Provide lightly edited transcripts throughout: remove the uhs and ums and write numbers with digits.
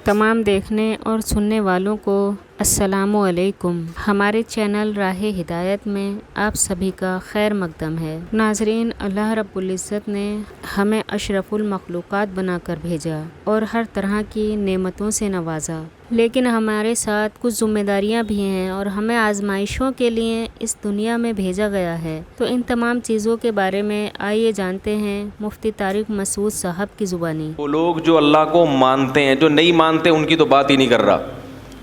تمام دیکھنے اور سننے والوں کو السلام علیکم۔ ہمارے چینل راہ ہدایت میں آپ سبھی کا خیر مقدم ہے۔ ناظرین، اللہ رب العزت نے ہمیں اشرف المخلوقات بنا کر بھیجا اور ہر طرح کی نعمتوں سے نوازا، لیکن ہمارے ساتھ کچھ ذمہ داریاں بھی ہیں اور ہمیں آزمائشوں کے لیے اس دنیا میں بھیجا گیا ہے۔ تو ان تمام چیزوں کے بارے میں آئیے جانتے ہیں مفتی طارق مسعود صاحب کی زبانی۔ وہ لوگ جو اللہ کو مانتے ہیں، جو نہیں مانتے ان کی تو بات ہی نہیں کر رہا۔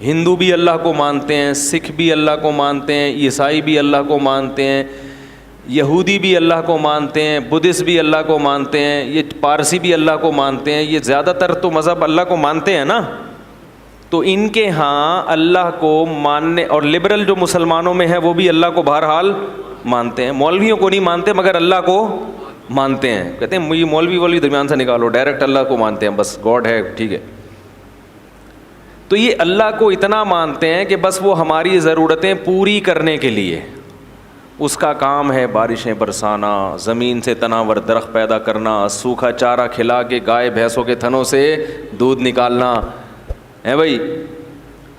ہندو بھی اللہ کو مانتے ہیں، سکھ بھی اللہ کو مانتے ہیں، عیسائی بھی اللہ کو مانتے ہیں، یہودی بھی اللہ کو مانتے ہیں، بدھسٹ بھی اللہ کو مانتے ہیں، یہ پارسی بھی اللہ کو مانتے ہیں، یہ زیادہ تر تو مذہب اللہ کو مانتے ہیں نا۔ تو ان کے ہاں اللہ کو ماننے، اور لبرل جو مسلمانوں میں ہے وہ بھی اللہ کو بہرحال مانتے ہیں، مولویوں کو نہیں مانتے مگر اللہ کو مانتے ہیں۔ کہتے ہیں یہ مولوی درمیان سے نکالو، ڈائریکٹ اللہ کو مانتے ہیں، بس گاڈ ہے، ٹھیک ہے۔ تو یہ اللہ کو اتنا مانتے ہیں کہ بس وہ ہماری ضرورتیں پوری کرنے کے لیے، اس کا کام ہے بارشیں برسانا، زمین سے تناور درخت پیدا کرنا، سوکھا چارہ کھلا کے گائے بھینسوں کے تھنوں سے دودھ نکالنا ہے۔ بھائی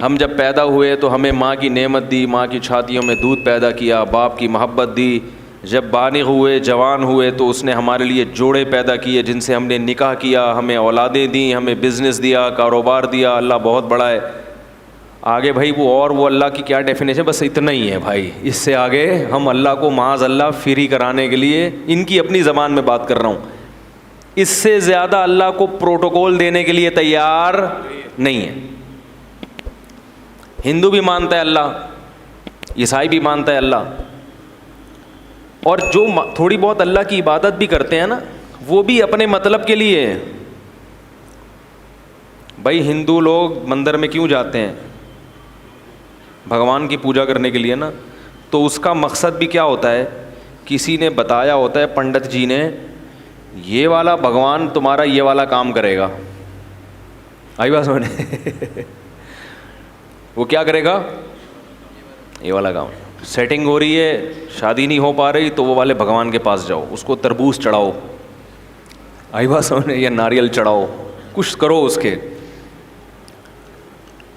ہم جب پیدا ہوئے تو ہمیں ماں کی نعمت دی، ماں کی چھاتیوں میں دودھ پیدا کیا، باپ کی محبت دی۔ جب بالغ ہوئے، جوان ہوئے تو اس نے ہمارے لیے جوڑے پیدا کیے جن سے ہم نے نکاح کیا، ہمیں اولادیں دیں، ہمیں بزنس دیا، کاروبار دیا۔ اللہ بہت بڑا ہے۔ آگے بھائی وہ اللہ کی کیا ڈیفینیشن، بس اتنا ہی ہے بھائی، اس سے آگے ہم اللہ کو معاذ اللہ فری کرانے کے لیے ان کی اپنی زبان میں بات کر رہا ہوں، اس سے زیادہ اللہ کو پروٹوکول دینے کے لیے تیار نہیں ہے۔ ہندو بھی مانتا ہے اللہ، عیسائی بھی مانتا ہے اللہ، اور جو تھوڑی بہت اللہ کی عبادت بھی کرتے ہیں نا، وہ بھی اپنے مطلب کے لیے ہیں۔ بھائی ہندو لوگ مندر میں کیوں جاتے ہیں؟ بھگوان کی پوجا کرنے کے لیے نا۔ تو اس کا مقصد بھی کیا ہوتا ہے؟ کسی نے بتایا ہوتا ہے، پنڈت جی نے، یہ والا بھگوان تمہارا یہ والا کام کرے گا۔ آئی بات سمجھ؟ وہ کیا کرے گا؟ یہ والا کام۔ سیٹنگ ہو رہی ہے، شادی نہیں ہو پا رہی، تو وہ والے بھگوان کے پاس جاؤ، اس کو تربوز چڑھاؤ، آئی بات سمجھ، یا ناریل چڑھاؤ، کچھ کرو اس کے۔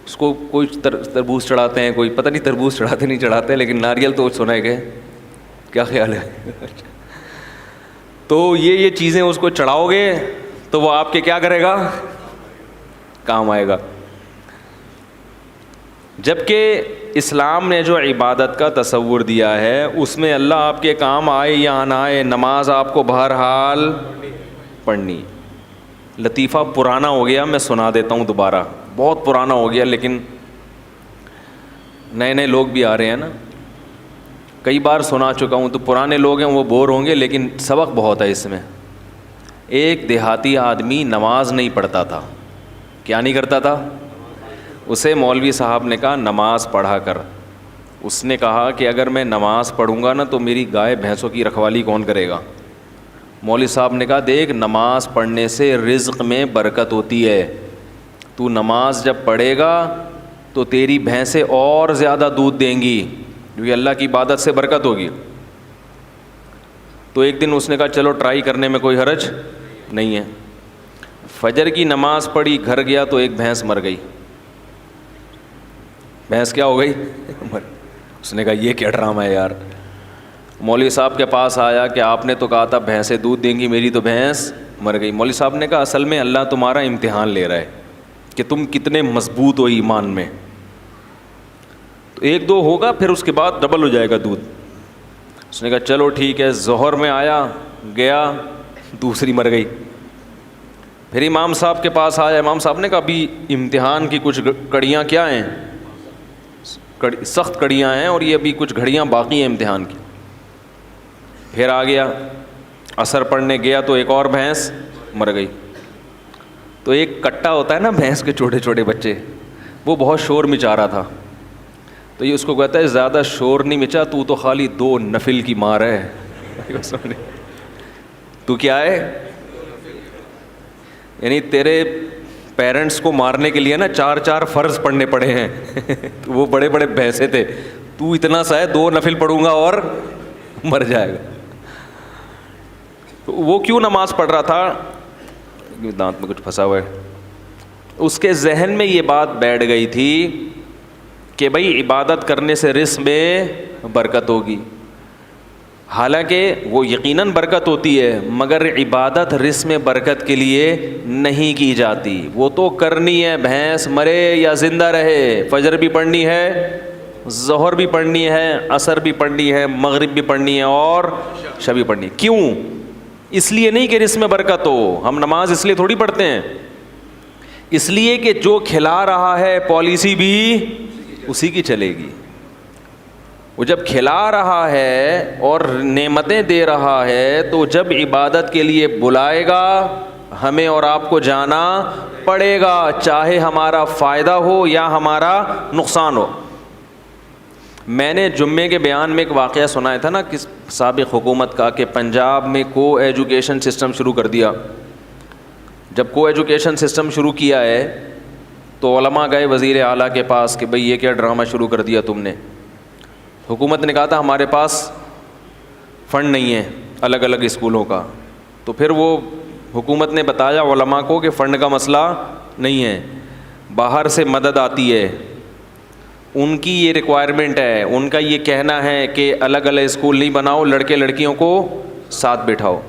اس کو کوئی تربوز چڑھاتے ہیں، کوئی پتہ نہیں تربوز چڑھاتے نہیں چڑھاتے، لیکن ناریل تو سنا ہے کہ کیا خیال ہے؟ تو یہ چیزیں اس کو چڑھاؤ گے تو وہ آپ کے کیا کرے گا؟ کام آئے گا۔ جبکہ اسلام نے جو عبادت کا تصور دیا ہے اس میں اللہ آپ کے کام آئے یا نہ آئے، نماز آپ کو بہرحال پڑھنی۔ لطیفہ پرانا ہو گیا، میں سنا دیتا ہوں دوبارہ، بہت پرانا ہو گیا، لیکن نئے لوگ بھی آ رہے ہیں نا، کئی بار سنا چکا ہوں، تو پرانے لوگ ہیں وہ بور ہوں گے، لیکن سبق بہت ہے اس میں۔ ایک دیہاتی آدمی نماز نہیں پڑھتا تھا۔ کیا نہیں کرتا تھا؟ اسے مولوی صاحب نے کہا نماز پڑھا کر۔ اس نے کہا کہ اگر میں نماز پڑھوں گا نا تو میری گائے بھینسوں کی رکھوالی کون کرے گا؟ مولوی صاحب نے کہا دیکھ، نماز پڑھنے سے رزق میں برکت ہوتی ہے، تو نماز جب پڑھے گا تو تیری بھینسیں اور زیادہ دودھ دیں گی، کیونکہ اللہ کی عبادت سے برکت ہوگی۔ تو ایک دن اس نے کہا چلو ٹرائی کرنے میں کوئی حرج نہیں ہے۔ فجر کی نماز پڑھی، گھر گیا تو ایک بھینس مر گئی۔ بھینس کیا ہو گئی؟ اس نے کہا یہ کیا ڈرامہ ہے یار۔ مولوی صاحب کے پاس آیا کہ آپ نے تو کہا تھا بھینسیں دودھ دیں گی، میری تو بھینس مر گئی۔ مولوی صاحب نے کہا اصل میں اللہ تمہارا امتحان لے رہا ہے کہ تم کتنے مضبوط ہو ایمان میں۔ تو ایک دو ہوگا، پھر اس کے بعد ڈبل ہو جائے گا دودھ۔ اس نے کہا چلو ٹھیک ہے۔ ظہر میں آیا، گیا، دوسری مر گئی۔ پھر امام صاحب کے پاس آیا، امام صاحب نے کہا ابھی امتحان کی کچھ کڑیاں کیا ہیں، سخت کڑیاں ہیں، اور یہ ابھی کچھ گھڑیاں باقی ہیں امتحان کی۔ پھر آ گیا، عصر پڑھنے گیا تو ایک اور بھینس مر گئی۔ تو ایک کٹا ہوتا ہے نا بھینس کے چھوٹے چھوٹے بچے، وہ بہت شور مچا رہا تھا، تو یہ اس کو کہتا ہے زیادہ شور نہیں مچا، تو خالی 2 نفل کی مار ہے۔ تو کیا ہے؟ یعنی تیرے پیرنٹس کو مارنے کے لیے نا 4 فرض پڑھنے پڑے ہیں۔ وہ بڑے بڑے بھینسے تھے، تو اتنا سا ہے 2 نفل پڑھوں گا اور مر جائے گا۔ تو وہ کیوں نماز پڑھ رہا تھا؟ دانت میں کچھ پھنسا ہوا ہے۔ اس کے ذہن میں یہ بات بیٹھ گئی تھی کہ بھائی عبادت کرنے سے رزق میں برکت ہوگی. حالانکہ وہ یقیناً برکت ہوتی ہے، مگر عبادت رزق میں برکت کے لیے نہیں کی جاتی. وہ تو کرنی ہے، بھینس مرے یا زندہ رہے، فجر بھی پڑھنی ہے، ظہر بھی پڑھنی ہے، عصر بھی پڑھنی ہے، مغرب بھی پڑھنی ہے اور عشاء بھی پڑھنی ہے. کیوں؟ اس لیے نہیں کہ رزق میں برکت ہو. ہم نماز اس لیے تھوڑی پڑھتے ہیں، اس لیے کہ جو کھلا رہا ہے پالیسی بھی اسی کی چلے گی. وہ جب کھلا رہا ہے اور نعمتیں دے رہا ہے تو جب عبادت کے لیے بلائے گا ہمیں اور آپ کو جانا پڑے گا، چاہے ہمارا فائدہ ہو یا ہمارا نقصان ہو. میں نے جمعے کے بیان میں ایک واقعہ سنایا تھا نا کس سابق حکومت کا، کہ پنجاب میں کو ایجوکیشن سسٹم شروع کر دیا. جب کو ایجوکیشن سسٹم شروع کیا ہے تو علماء گئے وزیر اعلیٰ کے پاس کہ بھئی یہ کیا ڈرامہ شروع کر دیا تم نے. حکومت نے کہا تھا ہمارے پاس فنڈ نہیں ہے الگ الگ اسکولوں کا. تو پھر وہ حکومت نے بتایا علماء کو کہ فنڈ کا مسئلہ نہیں ہے، باہر سے مدد آتی ہے، ان کی یہ ریکوائرمنٹ ہے، ان کا یہ کہنا ہے کہ الگ الگ اسکول نہیں بناؤ، لڑکے لڑکیوں کو ساتھ بٹھاؤ.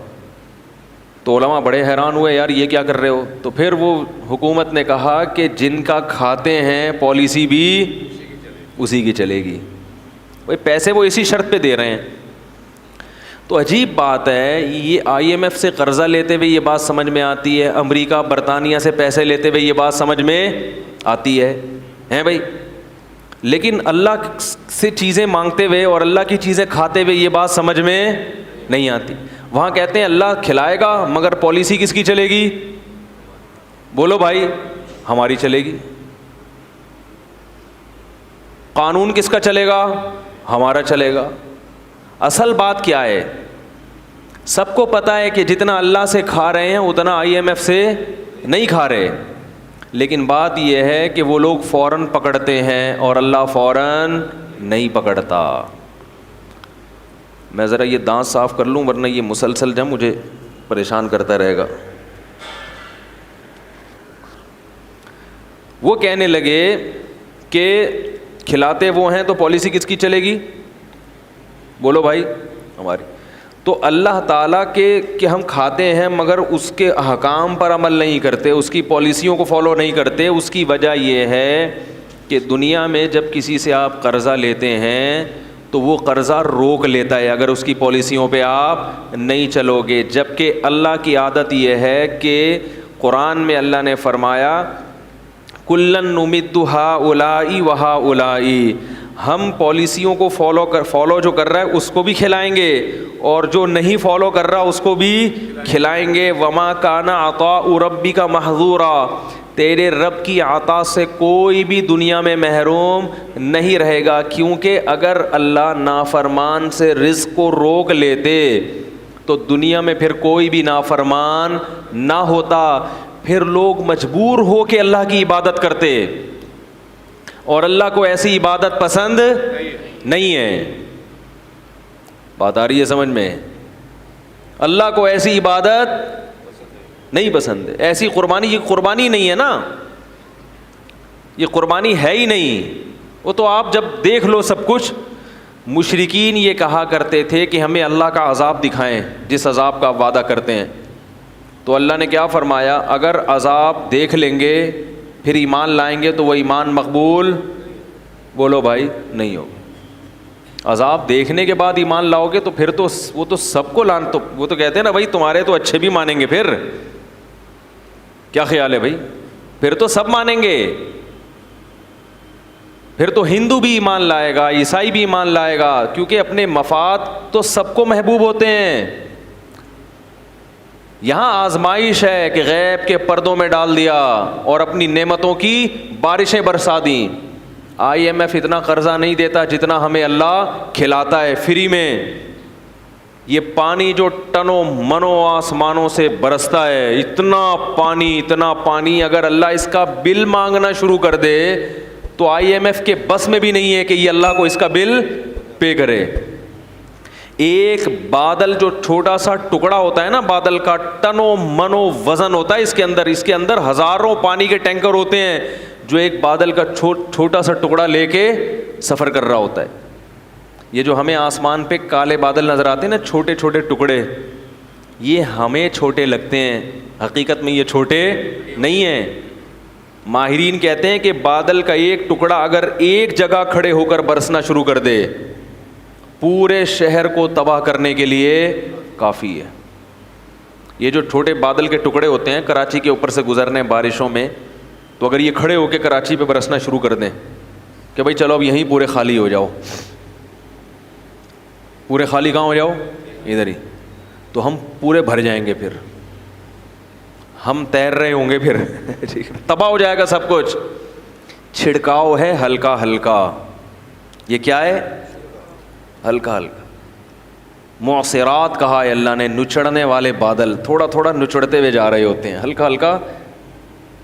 تو علماء بڑے حیران ہوئے، یار یہ کیا کر رہے ہو. تو پھر وہ حکومت نے کہا کہ جن کا کھاتے ہیں پالیسی بھی اسی کی چلے گی. بھائی پیسے وہ اسی شرط پہ دے رہے ہیں. تو عجیب بات ہے، یہ آئی ایم ایف سے قرضہ لیتے ہوئے یہ بات سمجھ میں آتی ہے، امریکہ برطانیہ سے پیسے لیتے ہوئے یہ بات سمجھ میں آتی ہے ہیں بھائی. لیکن اللہ سے چیزیں مانگتے ہوئے اور اللہ کی چیزیں کھاتے ہوئے یہ بات سمجھ میں نہیں آتی. وہاں کہتے ہیں اللہ کھلائے گا مگر پالیسی کس کی چلے گی؟ بولو بھائی، ہماری چلے گی. قانون کس کا چلے گا؟ ہمارا چلے گا. اصل بات کیا ہے؟ سب کو پتہ ہے کہ جتنا اللہ سے کھا رہے ہیں اتنا آئی ایم ایف سے نہیں کھا رہے، لیکن بات یہ ہے کہ وہ لوگ فوراً پکڑتے ہیں اور اللہ فوراً نہیں پکڑتا. میں ذرا یہ دانت صاف کر لوں ورنہ یہ مسلسل جب مجھے پریشان کرتا رہے گا. وہ کہنے لگے کہ کھلاتے وہ ہیں تو پالیسی کس کی چلے گی؟ بولو بھائی، ہماری. تو اللہ تعالیٰ کے کہ ہم کھاتے ہیں مگر اس کے احکام پر عمل نہیں کرتے، اس کی پالیسیوں کو فالو نہیں کرتے. اس کی وجہ یہ ہے کہ دنیا میں جب کسی سے آپ قرضہ لیتے ہیں تو وہ قرضہ روک لیتا ہے اگر اس کی پالیسیوں پہ آپ نہیں چلو گے. جبکہ اللہ کی عادت یہ ہے کہ قرآن میں اللہ نے فرمایا کلن نمد ہؤلاء وہؤلاء، ہم پالیسیوں کو فالو جو کر رہا ہے اس کو بھی کھلائیں گے اور جو نہیں فالو کر رہا اس کو بھی کھلائیں گے. وما کان عطاء ربک محظورا، تیرے رب کی عطا سے کوئی بھی دنیا میں محروم نہیں رہے گا. کیونکہ اگر اللہ نافرمان سے رزق کو روک لیتے تو دنیا میں پھر کوئی بھی نافرمان نہ ہوتا، پھر لوگ مجبور ہو کے اللہ کی عبادت کرتے، اور اللہ کو ایسی عبادت پسند نہیں ہے. بات آ رہی ہے سمجھ میں؟ اللہ کو ایسی عبادت نہیں پسند ہے. ایسی قربانی، یہ قربانی نہیں ہے نا، یہ قربانی ہے ہی نہیں. وہ تو آپ جب دیکھ لو سب کچھ. مشرکین یہ کہا کرتے تھے کہ ہمیں اللہ کا عذاب دکھائیں جس عذاب کا آپ وعدہ کرتے ہیں. تو اللہ نے کیا فرمایا؟ اگر عذاب دیکھ لیں گے پھر ایمان لائیں گے تو وہ ایمان مقبول، بولو بھائی، نہیں ہوگا. عذاب دیکھنے کے بعد ایمان لاؤ گے تو پھر تو وہ تو سب کو تو وہ تو کہتے ہیں نا بھائی تمہارے تو اچھے بھی مانیں گے، پھر کیا خیال ہے بھائی؟ پھر تو سب مانیں گے، پھر تو ہندو بھی ایمان لائے گا، عیسائی بھی ایمان لائے گا، کیونکہ اپنے مفاد تو سب کو محبوب ہوتے ہیں. یہاں آزمائش ہے کہ غیب کے پردوں میں ڈال دیا اور اپنی نعمتوں کی بارشیں برسا دیں. آئی ایم ایف اتنا قرضہ نہیں دیتا جتنا ہمیں اللہ کھلاتا ہے فری میں. یہ پانی جو ٹنوں منوں آسمانوں سے برستا ہے، اتنا پانی اگر اللہ اس کا بل مانگنا شروع کر دے تو آئی ایم ایف کے بس میں بھی نہیں ہے کہ یہ اللہ کو اس کا بل پے کرے. ایک بادل جو چھوٹا سا ٹکڑا ہوتا ہے نا بادل کا، ٹنوں منوں وزن ہوتا ہے اس کے اندر ہزاروں پانی کے ٹینکر ہوتے ہیں جو ایک بادل کا چھوٹا سا ٹکڑا لے کے سفر کر رہا ہوتا ہے. یہ جو ہمیں آسمان پہ کالے بادل نظر آتے ہیں نا، چھوٹے چھوٹے ٹکڑے، یہ ہمیں چھوٹے لگتے ہیں، حقیقت میں یہ چھوٹے نہیں ہیں. ماہرین کہتے ہیں کہ بادل کا ایک ٹکڑا اگر ایک جگہ کھڑے ہو کر برسنا شروع کر دے، پورے شہر کو تباہ کرنے کے لیے کافی ہے. یہ جو چھوٹے بادل کے ٹکڑے ہوتے ہیں کراچی کے اوپر سے گزرنے بارشوں میں، تو اگر یہ کھڑے ہو کے کراچی پہ برسنا شروع کر دیں کہ بھائی چلو اب یہیں پورے خالی ہو جاؤ، پورے خالی کہاں ہو جاؤ؟ ادھر ہی، تو ہم پورے بھر جائیں گے، پھر ہم تیر رہے ہوں گے، پھر تباہ ہو جائے گا سب کچھ. چھڑکاؤ ہے ہلکا ہلکا. یہ کیا ہے؟ ہلکا ہلکا. معصرات کہا ہے اللہ نے، نچڑنے والے بادل تھوڑا تھوڑا نچڑتے ہوئے جا رہے ہوتے ہیں، ہلکا ہلکا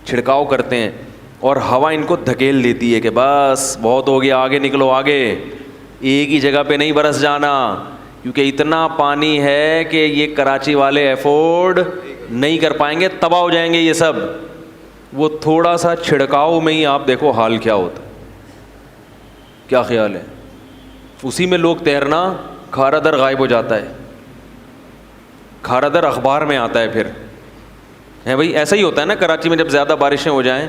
چھڑکاؤ کرتے ہیں، اور ہوا ان کو دھکیل دیتی ہے کہ بس بہت ہو گیا، آگے نکلو آگے، ایک ہی جگہ پہ نہیں برس جانا، کیونکہ اتنا پانی ہے کہ یہ کراچی والے افورڈ نہیں کر پائیں گے، تباہ ہو جائیں گے یہ سب. وہ تھوڑا سا چھڑکاؤ میں ہی آپ دیکھو حال کیا ہوتا ہے. کیا خیال ہے؟ اسی میں لوگ تیرنا، کھارا در غائب ہو جاتا ہے، کھارا در اخبار میں آتا ہے پھر ہے. بھائی ایسا ہی ہوتا ہے نا کراچی میں، جب زیادہ بارشیں ہو جائیں،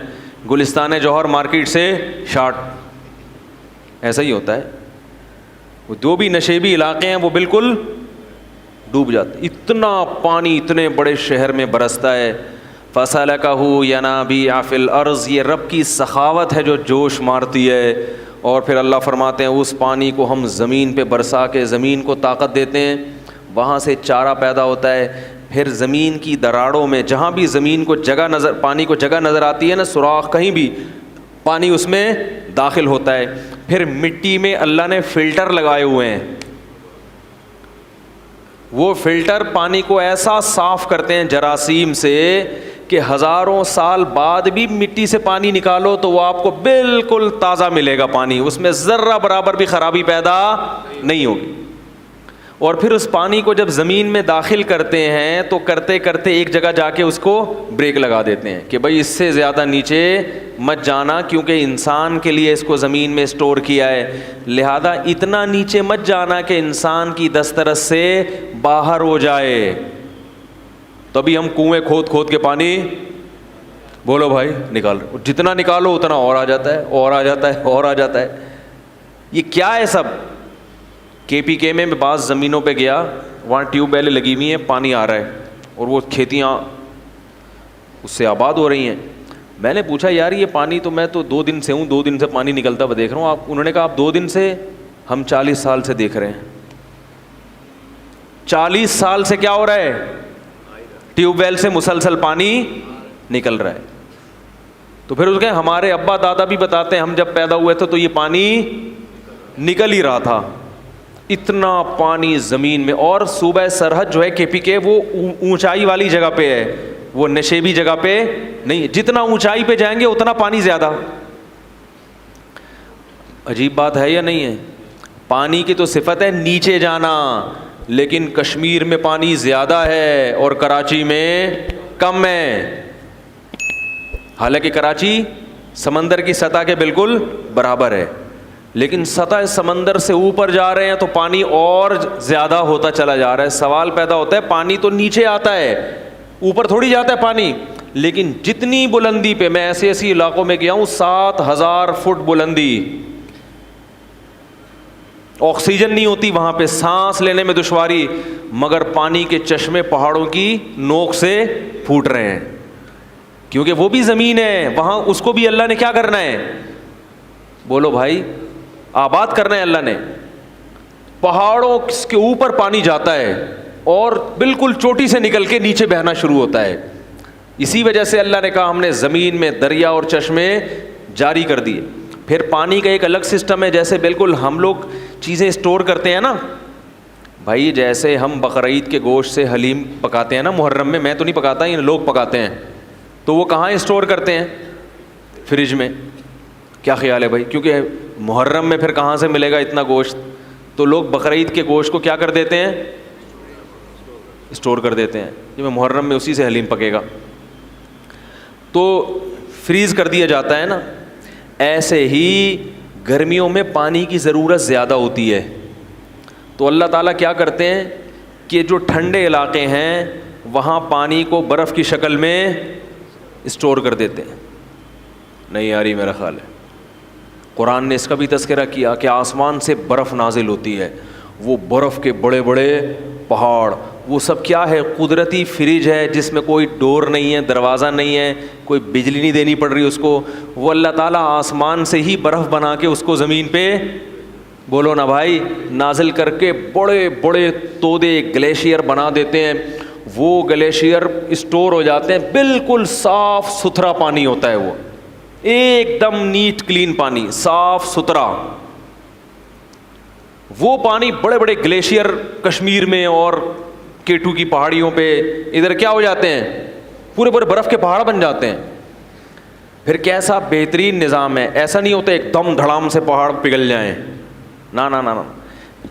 گلستان جوہر مارکیٹ سے شارٹ، ایسا ہی ہوتا ہے. وہ جو بھی نشیبی علاقے ہیں وہ بالکل ڈوب جاتے. اتنا پانی اتنے بڑے شہر میں برستا ہے. فَسَلَكَهُ يَنَابِيعَ فِي الْأَرْضِ، یہ رب کی سخاوت ہے جو جوش مارتی ہے. اور پھر اللہ فرماتے ہیں اس پانی کو ہم زمین پہ برسا کے زمین کو طاقت دیتے ہیں، وہاں سے چارہ پیدا ہوتا ہے. پھر زمین کی دراڑوں میں جہاں بھی زمین کو جگہ نظر، پانی کو جگہ نظر آتی ہے نا، سوراخ کہیں بھی، پانی اس میں داخل ہوتا ہے. پھر مٹی میں اللہ نے فلٹر لگائے ہوئے ہیں، وہ فلٹر پانی کو ایسا صاف کرتے ہیں جراثیم سے کہ ہزاروں سال بعد بھی مٹی سے پانی نکالو تو وہ آپ کو بالکل تازہ ملے گا پانی، اس میں ذرہ برابر بھی خرابی پیدا نہیں ہوگی. اور پھر اس پانی کو جب زمین میں داخل کرتے ہیں تو کرتے کرتے ایک جگہ جا کے اس کو بریک لگا دیتے ہیں کہ بھائی اس سے زیادہ نیچے مت جانا، کیونکہ انسان کے لیے اس کو زمین میں اسٹور کیا ہے، لہذا اتنا نیچے مت جانا کہ انسان کی دسترس سے باہر ہو جائے. تبھی ہم کنویں کھود کھود کے پانی، بولو بھائی، نکال، جتنا نکالو اتنا اور آ جاتا ہے، اور آ جاتا ہے، اور آ جاتا ہے. یہ کیا ہے سب؟ KPK میں بعض زمینوں پہ گیا، وہاں ٹیوب ویلیں لگی ہوئی ہیں، پانی آ رہا ہے اور وہ کھیتیاں اس سے آباد ہو رہی ہیں. میں نے پوچھا یار یہ پانی تو، میں تو 2 دن سے ہوں، 2 دن سے پانی نکلتا ہوا دیکھ رہا ہوں. انہوں نے کہا آپ 2 دن سے، ہم 40 سال سے دیکھ رہے ہیں. 40 سال سے کیا ہو رہا ہے؟ ٹیوب ویل سے مسلسل پانی نکل رہا ہے. تو پھر اس کے ہمارے ابا دادا بھی بتاتے ہیں ہم جب پیدا ہوئے تھے تو یہ پانی نکل ہی رہا تھا. اتنا پانی زمین میں. اور صوبہ سرحد جو ہے KPK وہ اونچائی والی جگہ پہ ہے، وہ نشیبی جگہ پہ نہیں. جتنا اونچائی پہ جائیں گے اتنا پانی زیادہ. عجیب بات ہے یا نہیں ہے؟ پانی کی تو صفت ہے نیچے جانا، لیکن کشمیر میں پانی زیادہ ہے اور کراچی میں کم ہے. حالانکہ کراچی سمندر کی سطح کے بالکل برابر ہے، لیکن سطح سمندر سے اوپر جا رہے ہیں تو پانی اور زیادہ ہوتا چلا جا رہا ہے. سوال پیدا ہوتا ہے پانی تو نیچے آتا ہے، اوپر تھوڑی جاتا ہے پانی. لیکن جتنی بلندی پہ، میں ایسے ایسی علاقوں میں گیا ہوں 7000 فٹ بلندی، آکسیجن نہیں ہوتی وہاں پہ، سانس لینے میں دشواری، مگر پانی کے چشمے پہاڑوں کی نوک سے پھوٹ رہے ہیں. کیونکہ وہ بھی زمین ہے وہاں، اس کو بھی اللہ نے کیا کرنا ہے؟ بولو بھائی، آباد کرنا ہے اللہ نے. پہاڑوں کے اوپر پانی جاتا ہے اور بالکل چوٹی سے نکل کے نیچے بہنا شروع ہوتا ہے. اسی وجہ سے اللہ نے کہا ہم نے زمین میں دریا اور چشمے جاری کر دیے. پھر پانی کا ایک الگ سسٹم ہے، جیسے بالکل ہم لوگ چیزیں اسٹور کرتے ہیں نا بھائی، جیسے ہم بقرعید کے گوشت سے حلیم پکاتے ہیں نا محرم میں، میں تو نہیں پکاتا، یہ لوگ پکاتے ہیں، تو وہ کہاں اسٹور کرتے ہیں؟ فریج میں. کیا خیال ہے بھائی؟ کیونکہ محرم میں پھر کہاں سے ملے گا اتنا گوشت؟ تو لوگ بقرعید کے گوشت کو کیا کر دیتے ہیں؟ اسٹور کر دیتے ہیں، جب محرم میں اسی سے حلیم پکے گا، تو فریز کر دیا جاتا ہے نا. ایسے ہی گرمیوں میں پانی کی ضرورت زیادہ ہوتی ہے، تو اللہ تعالیٰ کیا کرتے ہیں کہ جو ٹھنڈے علاقے ہیں وہاں پانی کو برف کی شکل میں اسٹور کر دیتے ہیں. نہیں آ رہی میرا خیال ہے. قرآن نے اس کا بھی تذکرہ کیا کہ آسمان سے برف نازل ہوتی ہے، وہ برف کے بڑے بڑے پہاڑ، وہ سب کیا ہے؟ قدرتی فریج ہے جس میں کوئی ڈور نہیں ہے، دروازہ نہیں ہے، کوئی بجلی نہیں دینی پڑ رہی اس کو. وہ اللہ تعالیٰ آسمان سے ہی برف بنا کے اس کو زمین پہ، بولو نا بھائی، نازل کر کے بڑے بڑے تودے گلیشیئر بنا دیتے ہیں. وہ گلیشیئر اسٹور ہو جاتے ہیں، بالکل صاف ستھرا پانی ہوتا ہے، وہ ایک دم نیٹ کلین پانی، صاف ستھرا. وہ پانی بڑے بڑے گلیشیئر کشمیر میں اور کیٹو کی پہاڑیوں پہ ادھر کیا ہو جاتے ہیں؟ پورے پورے برف کے پہاڑ بن جاتے ہیں. پھر کیسا بہترین نظام ہے. ایسا نہیں ہوتا ایک دم دھڑام سے پہاڑ پگھل جائیں، نا نا نا نا.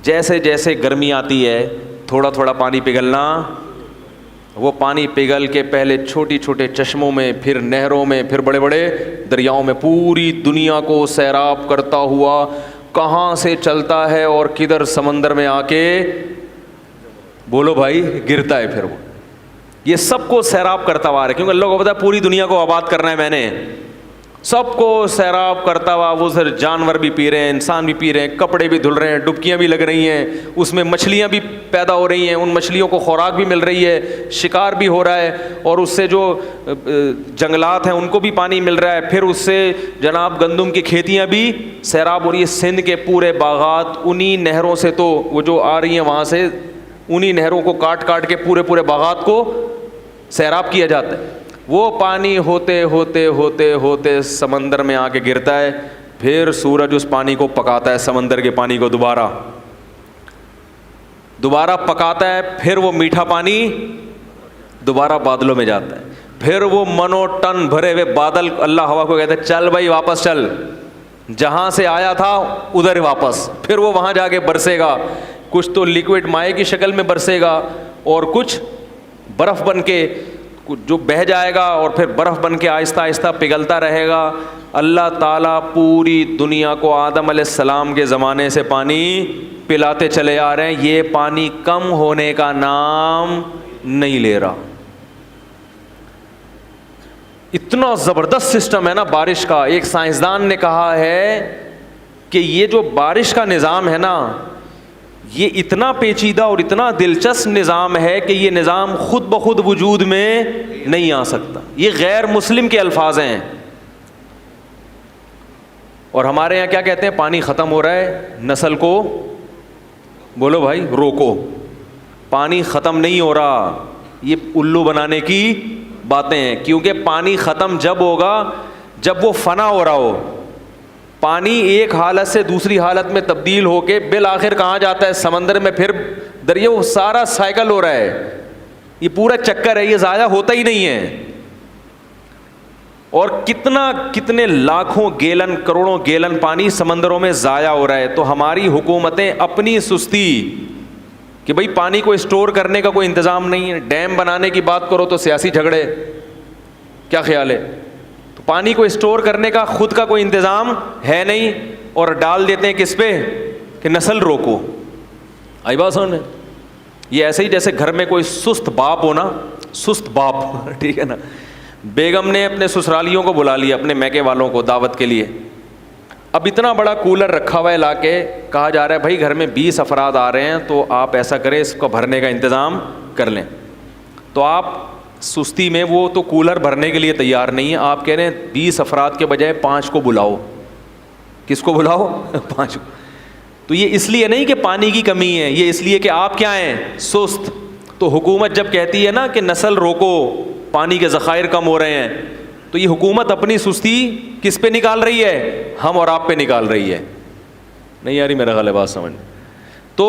جیسے جیسے گرمی آتی ہے تھوڑا تھوڑا پانی پگھلنا. وہ پانی پگھل کے پہلے چھوٹی چھوٹے چشموں میں، پھر نہروں میں، پھر بڑے بڑے دریاؤں میں، پوری دنیا کو سیراب کرتا ہوا کہاں سے چلتا ہے اور کدھر سمندر میں آ کے، بولو بھائی، گرتا ہے. پھر وہ یہ سب کو سیراب کرتا ہوا ہے، کیونکہ اللہ کو پتا ہے پوری دنیا کو آباد کرنا ہے میں نے. سب کو سیراب کرتا ہوا وہ سر، جانور بھی پی رہے ہیں، انسان بھی پی رہے ہیں، کپڑے بھی دھل رہے ہیں، ڈبکیاں بھی لگ رہی ہیں، اس میں مچھلیاں بھی پیدا ہو رہی ہیں، ان مچھلیوں کو خوراک بھی مل رہی ہے، شکار بھی ہو رہا ہے، اور اس سے جو جنگلات ہیں ان کو بھی پانی مل رہا ہے. پھر اس سے جناب گندم کی کھیتیاں بھی سیراب ہو رہی ہے. سندھ کے پورے باغات انہی نہروں سے، تو وہ جو آ رہی ہیں وہاں سے انہی نہروں کو کاٹ کاٹ کے پورے پورے باغات کو سیراب کیا جاتا ہے. وہ پانی ہوتے ہوتے ہوتے ہوتے سمندر میں آ کے گرتا ہے. پھر سورج اس پانی کو پکاتا ہے، سمندر کے پانی کو دوبارہ پکاتا ہے. پھر وہ میٹھا پانی دوبارہ بادلوں میں جاتا ہے. پھر وہ منو ٹن بھرے ہوئے بادل، اللہ ہوا کو کہتا ہے چل بھائی واپس چل، جہاں سے آیا تھا ادھر واپس. پھر وہ وہاں جا کے برسے گا. کچھ تو لیکوڈ مائع کی شکل میں برسے گا اور کچھ برف بن کے جو بہہ جائے گا، اور پھر برف بن کے آہستہ آہستہ پگھلتا رہے گا. اللہ تعالیٰ پوری دنیا کو آدم علیہ السلام کے زمانے سے پانی پلاتے چلے آ رہے ہیں. یہ پانی کم ہونے کا نام نہیں لے رہا. اتنا زبردست سسٹم ہے نا بارش کا. ایک سائنسدان نے کہا ہے کہ یہ جو بارش کا نظام ہے نا، یہ اتنا پیچیدہ اور اتنا دلچسپ نظام ہے کہ یہ نظام خود بخود وجود میں نہیں آ سکتا. یہ غیر مسلم کے الفاظ ہیں. اور ہمارے یہاں کیا کہتے ہیں؟ پانی ختم ہو رہا ہے، نسل کو بولو بھائی روکو. پانی ختم نہیں ہو رہا، یہ الو بنانے کی باتیں ہیں. کیونکہ پانی ختم جب ہوگا جب وہ فنا ہو رہا ہو. پانی ایک حالت سے دوسری حالت میں تبدیل ہو کے بالآخر کہاں جاتا ہے؟ سمندر میں. پھر دریا، وہ سارا سائیکل ہو رہا ہے، یہ پورا چکر ہے، یہ ضائع ہوتا ہی نہیں ہے. اور کتنے لاکھوں گیلن، کروڑوں گیلن پانی سمندروں میں ضائع ہو رہا ہے. تو ہماری حکومتیں اپنی سستی کہ بھئی پانی کو اسٹور کرنے کا کوئی انتظام نہیں ہے. ڈیم بنانے کی بات کرو تو سیاسی جھگڑے. کیا خیال ہے؟ تو پانی کو اسٹور کرنے کا خود کا کوئی انتظام ہے نہیں، اور ڈال دیتے ہیں کس پہ؟ کہ نسل روکو. آئی بات سمجھ میں؟ یہ ایسے ہی جیسے گھر میں کوئی سست باپ ہو نا، سست باپ ٹھیک ہے نا. بیگم نے اپنے سسرالیوں کو بلا لیا، اپنے میکے والوں کو دعوت کے لیے. اب اتنا بڑا کولر رکھا ہوا ہے لا کے، کہا جا رہا ہے بھائی گھر میں 20 افراد آ رہے ہیں تو آپ ایسا کریں اس کو بھرنے کا انتظام کر لیں. تو آپ سستی میں وہ تو کولر بھرنے کے لیے تیار نہیں ہے. آپ کہہ رہے ہیں 20 افراد کے بجائے 5 کو بلاؤ. کس کو بلاؤ؟ 5 کو. تو یہ اس لیے نہیں کہ پانی کی کمی ہے، یہ اس لیے کہ آپ کیا ہیں؟ سست. تو حکومت جب کہتی ہے نا کہ نسل روکو، پانی کے ذخائر کم ہو رہے ہیں، تو یہ حکومت اپنی سستی کس پہ نکال رہی ہے؟ ہم اور آپ پہ نکال رہی ہے. نہیں یاری میرا غلط بات سمجھ. تو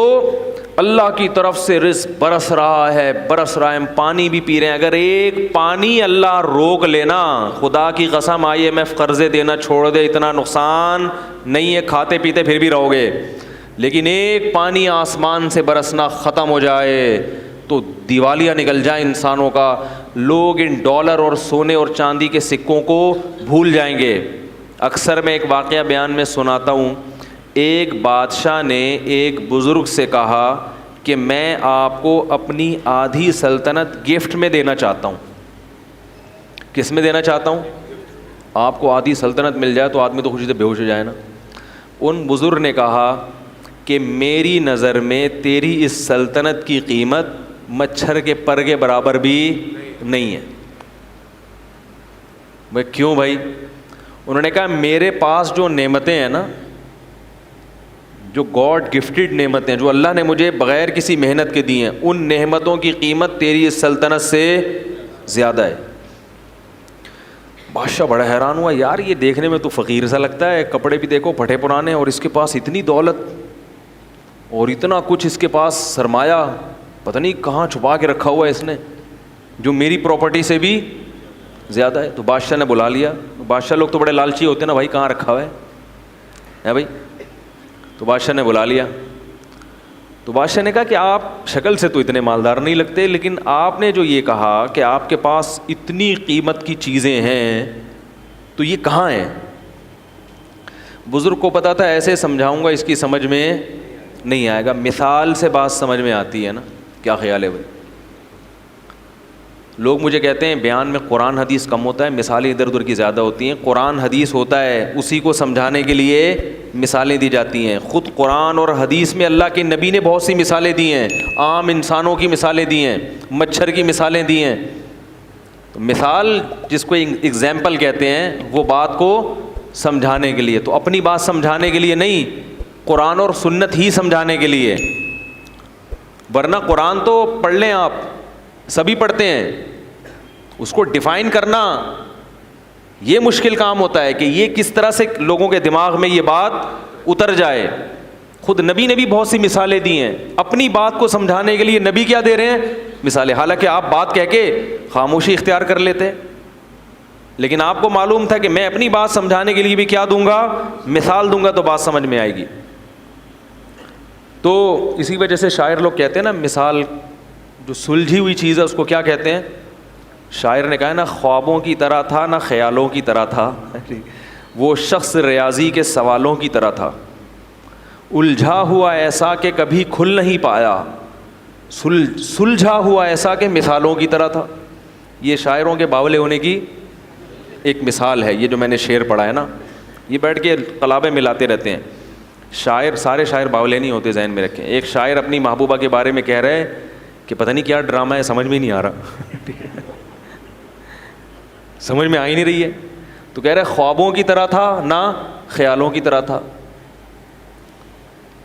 اللہ کی طرف سے رزق برس رہا ہے، برس رہا ہے، ہم پانی بھی پی رہے ہیں. اگر ایک پانی اللہ روک لینا، خدا کی قسم IMF قرضے دینا چھوڑ دے، اتنا نقصان نہیں ہے. کھاتے پیتے پھر بھی رہو گے. لیکن ایک پانی آسمان سے برسنا ختم ہو جائے تو دیوالیہ نکل جائے انسانوں کا, لوگ ان ڈالر اور سونے اور چاندی کے سکوں کو بھول جائیں گے. اکثر میں ایک واقعہ بیان میں سناتا ہوں. ایک بادشاہ نے ایک بزرگ سے کہا کہ میں آپ کو اپنی آدھی سلطنت گفٹ میں دینا چاہتا ہوں. کس میں دینا چاہتا ہوں؟ آپ کو آدھی سلطنت مل جائے تو آدمی تو خوشی سے بے ہوش ہو جائے نا. ان بزرگ نے کہا کہ میری نظر میں تیری اس سلطنت کی قیمت مچھر کے پر کے برابر بھی نہیں ہے. میں کیوں بھائی؟ انہوں نے کہا میرے پاس جو نعمتیں ہیں نا, جو گاڈ گفٹڈ نعمتیں, جو اللہ نے مجھے بغیر کسی محنت کے دی ہیں, ان نعمتوں کی قیمت تیری اس سلطنت سے زیادہ ہے. بادشاہ بڑا حیران ہوا, یار یہ دیکھنے میں تو فقیر سا لگتا ہے, کپڑے بھی دیکھو پھٹے پرانے, اور اس کے پاس اتنی دولت اور اتنا کچھ, اس کے پاس سرمایہ پتہ نہیں کہاں چھپا کے رکھا ہوا ہے اس نے, جو میری پراپرٹی سے بھی زیادہ ہے. تو بادشاہ نے بلا لیا. بادشاہ لوگ تو بڑے لالچی ہوتے ہیں نا, بھائی کہاں رکھا ہوا ہے بھائی. تو بادشاہ نے بلا لیا. تو بادشاہ نے کہا کہ آپ شکل سے تو اتنے مالدار نہیں لگتے, لیکن آپ نے جو یہ کہا کہ آپ کے پاس اتنی قیمت کی چیزیں ہیں تو یہ کہاں ہیں؟ بزرگ کو پتا تھا ایسے سمجھاؤں گا اس کی سمجھ میں نہیں آئے گا, مثال سے بات سمجھ میں آتی ہے نا. کیا خیال ہے بھائی؟ لوگ مجھے کہتے ہیں بیان میں قرآن حدیث کم ہوتا ہے, مثالیں ادھر ادھر کی زیادہ ہوتی ہیں. قرآن حدیث ہوتا ہے, اسی کو سمجھانے کے لیے مثالیں دی جاتی ہیں. خود قرآن اور حدیث میں اللہ کے نبی نے بہت سی مثالیں دی ہیں, عام انسانوں کی مثالیں دی ہیں, مچھر کی مثالیں دی ہیں. تو مثال جس کو ایگزامپل کہتے ہیں, وہ بات کو سمجھانے کے لیے, تو اپنی بات سمجھانے کے لیے نہیں, قرآن اور سنت ہی سمجھانے کے لیے. ورنہ قرآن تو پڑھ لیں آپ, سبھی پڑھتے ہیں, اس کو ڈیفائن کرنا یہ مشکل کام ہوتا ہے کہ یہ کس طرح سے لوگوں کے دماغ میں یہ بات اتر جائے. خود نبی نے بھی بہت سی مثالیں دی ہیں, اپنی بات کو سمجھانے کے لیے نبی کیا دے رہے ہیں؟ مثالیں. حالانکہ آپ بات کہہ کے خاموشی اختیار کر لیتے, لیکن آپ کو معلوم تھا کہ میں اپنی بات سمجھانے کے لیے بھی کیا دوں گا؟ مثال دوں گا, تو بات سمجھ میں آئے گی. تو اسی وجہ سے شاعر لوگ کہتے ہیں نا, مثال جو سلجھی ہوئی چیز ہے اس کو کیا کہتے ہیں؟ شاعر نے کہا ہے نا, خوابوں کی طرح تھا نہ خیالوں کی طرح تھا, وہ شخص ریاضی کے سوالوں کی طرح تھا, الجھا ہوا ایسا کہ کبھی کھل نہیں پایا, سلجھا ہوا ایسا کہ مثالوں کی طرح تھا. یہ شاعروں کے باولے ہونے کی ایک مثال ہے. یہ جو میں نے شعر پڑھا ہے نا, یہ بیٹھ کے قلابیں ملاتے رہتے ہیں. شاعر, سارے شاعر باولے نہیں ہوتے, ذہن میں رکھیں. ایک شاعر اپنی محبوبہ کے بارے میں کہہ رہے ہیں کہ پتہ نہیں کیا ڈرامہ ہے, سمجھ میں نہیں آ رہا, سمجھ میں آ ہی نہیں رہی ہے. تو کہہ رہے خوابوں کی طرح تھا نہ خیالوں کی طرح تھا,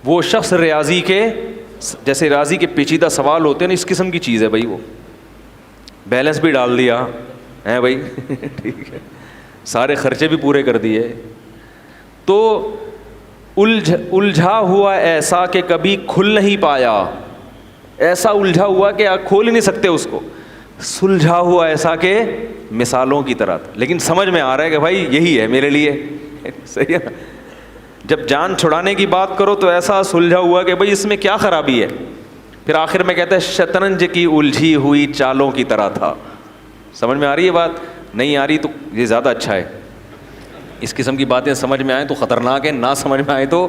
وہ شخص ریاضی کے, جیسے ریاضی کے پیچیدہ سوال ہوتے ہیں نا, اس قسم کی چیز ہے بھائی. وہ بیلنس بھی ڈال دیا ہے بھائی, ٹھیک ہے, سارے خرچے بھی پورے کر دیے. تو الجھا ہوا ایسا کہ کبھی کھل نہیں پایا, ایسا الجھا ہوا کہ آپ کھول ہی نہیں سکتے اس کو. سلجھا ہوا ایسا کہ مثالوں کی طرح تھا, لیکن سمجھ میں آ رہا ہے کہ بھائی یہی ہے میرے لیے, صحیح ہے نا. جب جان چھڑانے کی بات کرو تو ایسا سلجھا ہوا کہ بھائی اس میں کیا خرابی ہے. پھر آخر میں کہتا ہے شطرنج کی الجھی ہوئی چالوں کی طرح تھا. سمجھ میں آ رہی ہے بات؟ نہیں آ رہی تو یہ زیادہ اچھا ہے. اس قسم کی باتیں سمجھ میں آئیں تو خطرناک ہے, نہ سمجھ میں آئے تو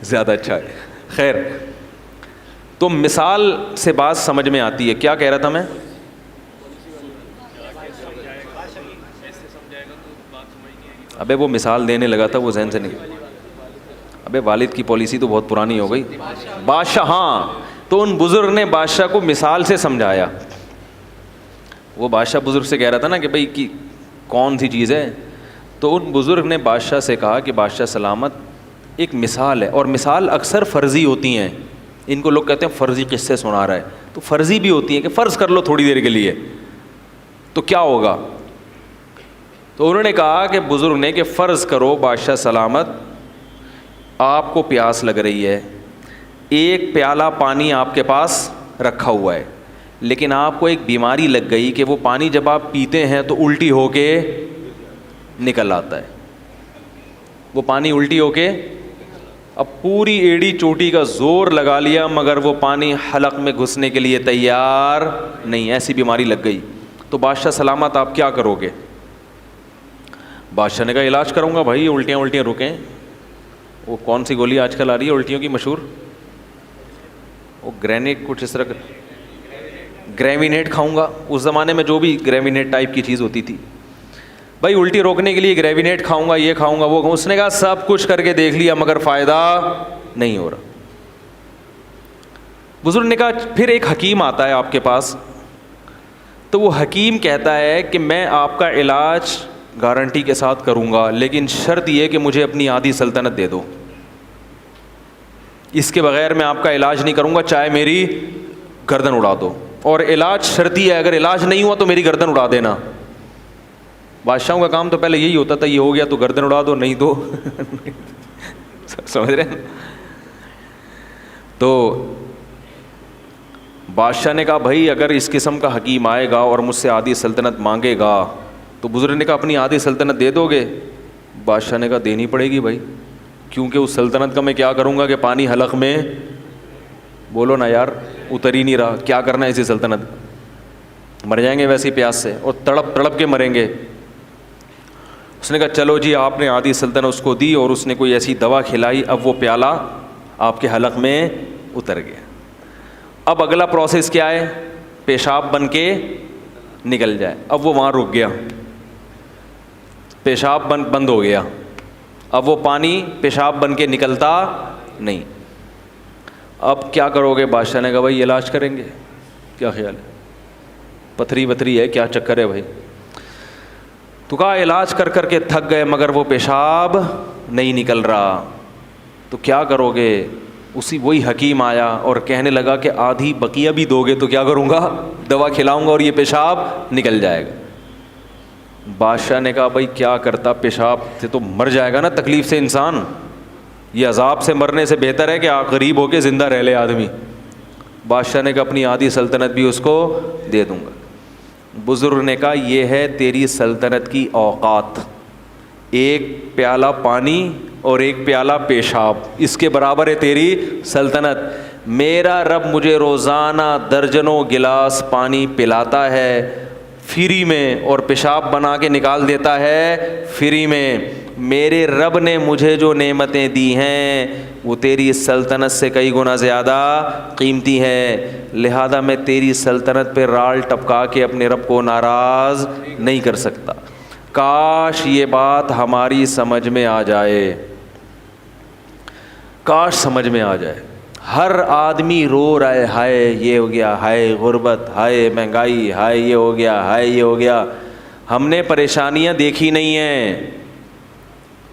زیادہ اچھا ہے. خیر, تو مثال سے بات سمجھ میں آتی ہے. کیا کہہ رہا تھا میں؟ ابے وہ مثال دینے لگا تھا, وہ ذہن سے نہیں. ابے والد کی پالیسی تو بہت پرانی ہو گئی. بادشاہ, ہاں, تو ان بزرگ نے بادشاہ کو مثال سے سمجھایا. وہ بادشاہ بزرگ سے کہہ رہا تھا نا کہ بھائی کی کون سی چیز ہے, تو ان بزرگ نے بادشاہ سے کہا کہ بادشاہ سلامت, ایک مثال ہے, اور مثال اکثر فرضی ہوتی ہیں. ان کو لوگ کہتے ہیں فرضی قصے سنا رہا ہے, تو فرضی بھی ہوتی ہیں کہ فرض کر لو تھوڑی دیر کے لیے, تو کیا ہوگا. تو انہوں نے کہا کہ بزرگ نے کہ فرض کرو بادشاہ سلامت, آپ کو پیاس لگ رہی ہے, ایک پیالہ پانی آپ کے پاس رکھا ہوا ہے, لیکن آپ کو ایک بیماری لگ گئی کہ وہ پانی جب آپ پیتے ہیں تو الٹی ہو کے نکل آتا ہے. وہ پانی الٹی ہو کے اب پوری ایڑی چوٹی کا زور لگا لیا مگر وہ پانی حلق میں گھسنے کے لیے تیار نہیں, ایسی بیماری لگ گئی. تو بادشاہ سلامت آپ کیا کرو گے؟ بادشاہ نے کہا علاج کروں گا بھائی, الٹیاں رکیں. وہ کون سی گولی آج کل آ رہی ہے الٹیوں کی مشہور, وہ گرینیٹ کچھ اس طرح, گریوینیٹ کھاؤں گا. اس زمانے میں جو بھی گریوینیٹ ٹائپ کی چیز ہوتی تھی, بھائی الٹی روکنے کے لیے گریوینیٹ کھاؤں گا, یہ کھاؤں گا, وہ کھاؤں. اس نے کہا سب کچھ کر کے دیکھ لیا مگر فائدہ نہیں ہو رہا. بزرگ نے کہا پھر ایک حکیم آتا ہے آپ کے پاس, تو وہ حکیم کہتا ہے کہ میں آپ کا علاج گارنٹی کے ساتھ کروں گا, لیکن شرط یہ کہ مجھے اپنی آدھی سلطنت دے دو, اس کے بغیر میں آپ کا علاج نہیں کروں گا, چاہے میری گردن اڑا دو. اور علاج شرطی ہے, اگر علاج نہیں ہوا تو میری گردن اڑا دینا. بادشاہوں کا کام تو پہلے یہی ہوتا تھا, یہ ہو گیا تو گردن اڑا دو, نہیں تو سمجھ رہے ہیں. تو بادشاہ نے کہا بھائی اگر اس قسم کا حکیم آئے گا اور مجھ سے آدھی سلطنت مانگے گا, تو بزرگ نے کہا اپنی آدھی سلطنت دے دو گے؟ بادشاہ نے کہا دینی پڑے گی بھائی, کیونکہ اس سلطنت کا میں کیا کروں گا کہ پانی حلق میں, بولو نا یار, اتر ہی نہیں رہا, کیا کرنا ہے اسی سلطنت, مر جائیں گے ویسی پیاس سے اور تڑپ کے مریں گے. اس نے کہا چلو جی, آپ نے آدھی سلطنت اس کو دی اور اس نے کوئی ایسی دوا کھلائی, اب وہ پیالہ آپ کے حلق میں اتر گیا. اب اگلا پروسیس کیا ہے؟ پیشاب بن کے نکل جائے. اب وہ وہاں رک گیا, پیشاب بند ہو گیا, اب وہ پانی پیشاب بن کے نکلتا نہیں. اب کیا کرو گے؟ بادشاہ نے کہا بھائی علاج کریں گے. کیا خیال ہے؟ پتھری ہے, کیا چکر ہے بھائی؟ تو کہا علاج کر کے تھک گئے مگر وہ پیشاب نہیں نکل رہا, تو کیا کرو گے؟ وہی حکیم آیا اور کہنے لگا کہ آدھی بقیہ بھی دو گے تو کیا کروں گا؟ دوا کھلاؤں گا اور یہ پیشاب نکل جائے گا. بادشاہ نے کہا بھائی کیا کرتا, پیشاب سے تو مر جائے گا نا تکلیف سے انسان, یہ عذاب سے مرنے سے بہتر ہے کہ غریب ہو کے زندہ رہ لے آدمی. بادشاہ نے کہا اپنی آدھی سلطنت بھی اس کو دے دوں گا. بزرگ نے کہا یہ ہے تیری سلطنت کی اوقات, ایک پیالہ پانی اور ایک پیالہ پیشاب, اس کے برابر ہے تیری سلطنت. میرا رب مجھے روزانہ درجنوں گلاس پانی پلاتا ہے فری میں, اور پیشاب بنا کے نکال دیتا ہے فری میں. میرے رب نے مجھے جو نعمتیں دی ہیں وہ تیری سلطنت سے کئی گنا زیادہ قیمتی ہیں, لہذا میں تیری سلطنت پہ رال ٹپکا کے اپنے رب کو ناراض نہیں کر سکتا. کاش یہ بات ہماری سمجھ میں آ جائے, کاش سمجھ میں آ جائے. ہر آدمی رو رہا ہے, ہائے یہ ہو گیا, ہائے غربت, ہائے مہنگائی, ہائے یہ ہو گیا, ہائے یہ ہو گیا. ہم نے پریشانیاں دیکھی نہیں ہیں,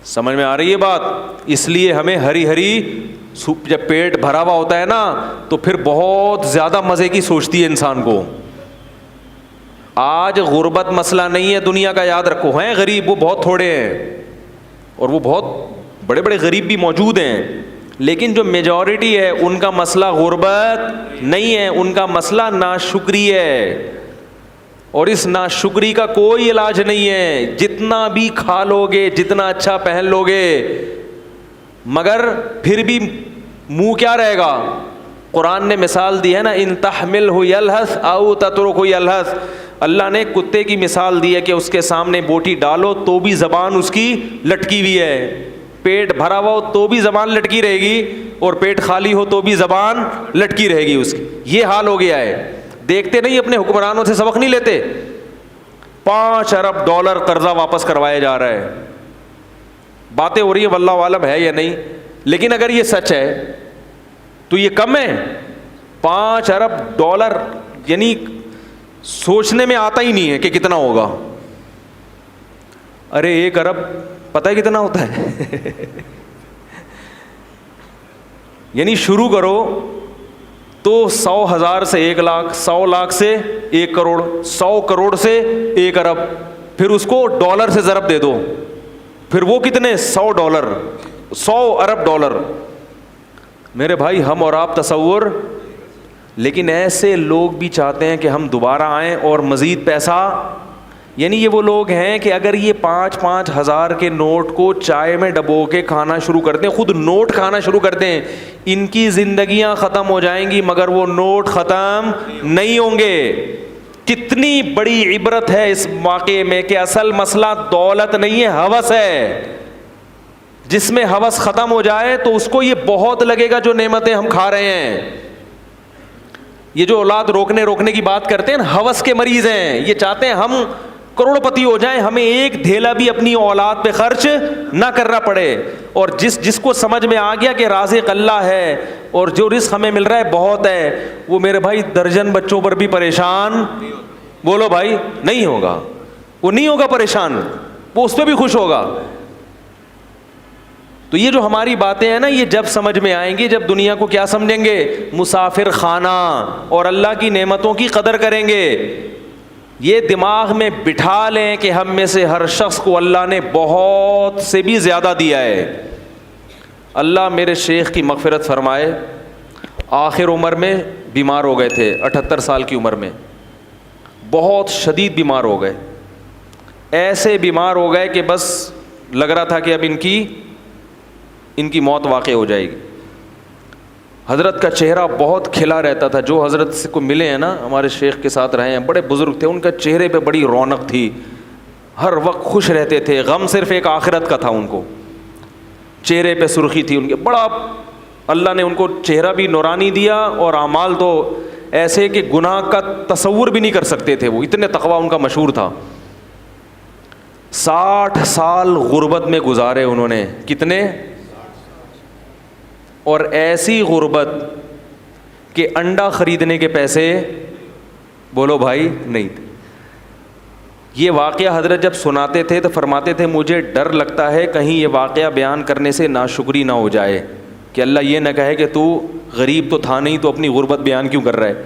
سمجھ میں آ رہی ہے بات؟ اس لیے ہمیں ہری جب پیٹ بھرا ہوا ہوتا ہے نا تو پھر بہت زیادہ مزے کی سوچتی ہے انسان کو. آج غربت مسئلہ نہیں ہے دنیا کا, یاد رکھو. ہیں غریب, وہ بہت تھوڑے ہیں اور وہ بہت بڑے بڑے غریب بھی موجود ہیں, لیکن جو میجورٹی ہے ان کا مسئلہ غربت نہیں ہے, ان کا مسئلہ ناشکری ہے. اور اس ناشکری کا کوئی علاج نہیں ہے, جتنا بھی کھا لو گے, جتنا اچھا پہن لو گے, مگر پھر بھی منہ کیا رہے گا؟ قرآن نے مثال دی ہے نا, ان تحملہ یلہث او تترکہ یلہث. اللہ نے کتے کی مثال دی ہے کہ اس کے سامنے بوٹی ڈالو تو بھی زبان اس کی لٹکی ہوئی ہے, پیٹ بھرا ہوا ہو تو بھی زبان لٹکی رہے گی, اور پیٹ خالی ہو تو بھی زبان لٹکی رہے گی اس کی. یہ حال ہو گیا ہے. دیکھتے نہیں اپنے حکمرانوں سے سبق نہیں لیتے؟ 5 ارب ڈالر قرضہ واپس کروایا جا رہا ہے. باتیں ہو رہی ہیں واللہ عالم ہے یا نہیں, لیکن اگر یہ سچ ہے تو یہ کم ہے. 5 ارب ڈالر یعنی سوچنے میں آتا ہی نہیں ہے کہ کتنا ہوگا. ارے 1 ارب پتہ ہے کتنا ہوتا ہے؟ یعنی شروع کرو تو 100,000 سے 1 لاکھ, 100 لاکھ سے 1 کروڑ, 100 کروڑ سے 1 ارب, پھر اس کو ڈالر سے ضرب دے دو, پھر وہ کتنے؟ 100 ڈالر, 100 ارب ڈالر. میرے بھائی ہم اور آپ تصور, لیکن ایسے لوگ بھی چاہتے ہیں کہ ہم دوبارہ آئیں اور مزید پیسہ یعنی یہ وہ لوگ ہیں کہ اگر یہ 5,000 کے نوٹ کو چائے میں ڈبو کے کھانا شروع کر دیں, خود نوٹ کھانا شروع کر دیں, ان کی زندگیاں ختم ہو جائیں گی مگر وہ نوٹ ختم نہیں ہوں گے. کتنی بڑی عبرت ہے اس واقعے میں کہ اصل مسئلہ دولت نہیں ہے, ہوس ہے. جس میں ہوس ختم ہو جائے تو اس کو یہ بہت لگے گا جو نعمتیں ہم کھا رہے ہیں. یہ جو اولاد روکنے کی بات کرتے ہیں نا, ہوس کے مریض ہیں. یہ چاہتے ہیں ہم کروڑ پتی ہو جائیں, ہمیں ایک دھیلا بھی اپنی اولاد پہ خرچ نہ کرنا پڑے. اور جس کو سمجھ میں آ گیا کہ رازق اللہ ہے اور جو رزق ہمیں مل رہا ہے بہت ہے, وہ میرے بھائی درجن بچوں پر بھی پریشان, بولو بھائی, نہیں ہوگا. وہ نہیں ہوگا پریشان, وہ اس پہ بھی خوش ہوگا. تو یہ جو ہماری باتیں ہیں نا, یہ جب سمجھ میں آئیں گی جب دنیا کو کیا سمجھیں گے, مسافر خانہ, اور اللہ کی نعمتوں کی قدر کریں گے. یہ دماغ میں بٹھا لیں کہ ہم میں سے ہر شخص کو اللہ نے بہت سے بھی زیادہ دیا ہے. اللہ میرے شیخ کی مغفرت فرمائے, آخر عمر میں بیمار ہو گئے تھے, 78 سال کی عمر میں بہت شدید بیمار ہو گئے. ایسے بیمار ہو گئے کہ بس لگ رہا تھا کہ اب ان کی موت واقع ہو جائے گی. حضرت کا چہرہ بہت کھلا رہتا تھا. جو حضرت سے کو ملے ہیں نا, ہمارے شیخ کے ساتھ رہے ہیں, بڑے بزرگ تھے, ان کا چہرے پہ بڑی رونق تھی, ہر وقت خوش رہتے تھے. غم صرف ایک آخرت کا تھا, ان کو چہرے پہ سرخی تھی ان کے. بڑا اللہ نے ان کو چہرہ بھی نورانی دیا اور اعمال تو ایسے کہ گناہ کا تصور بھی نہیں کر سکتے تھے. وہ اتنے تقویٰ ان کا مشہور تھا. 60 سال غربت میں گزارے انہوں نے. کتنے؟ اور ایسی غربت کہ انڈا خریدنے کے پیسے, بولو بھائی, نہیں تھے. یہ واقعہ حضرت جب سناتے تھے تو فرماتے تھے مجھے ڈر لگتا ہے کہیں یہ واقعہ بیان کرنے سے ناشکری نہ ہو جائے, کہ اللہ یہ نہ کہے کہ تو غریب تو تھا نہیں تو اپنی غربت بیان کیوں کر رہا ہے.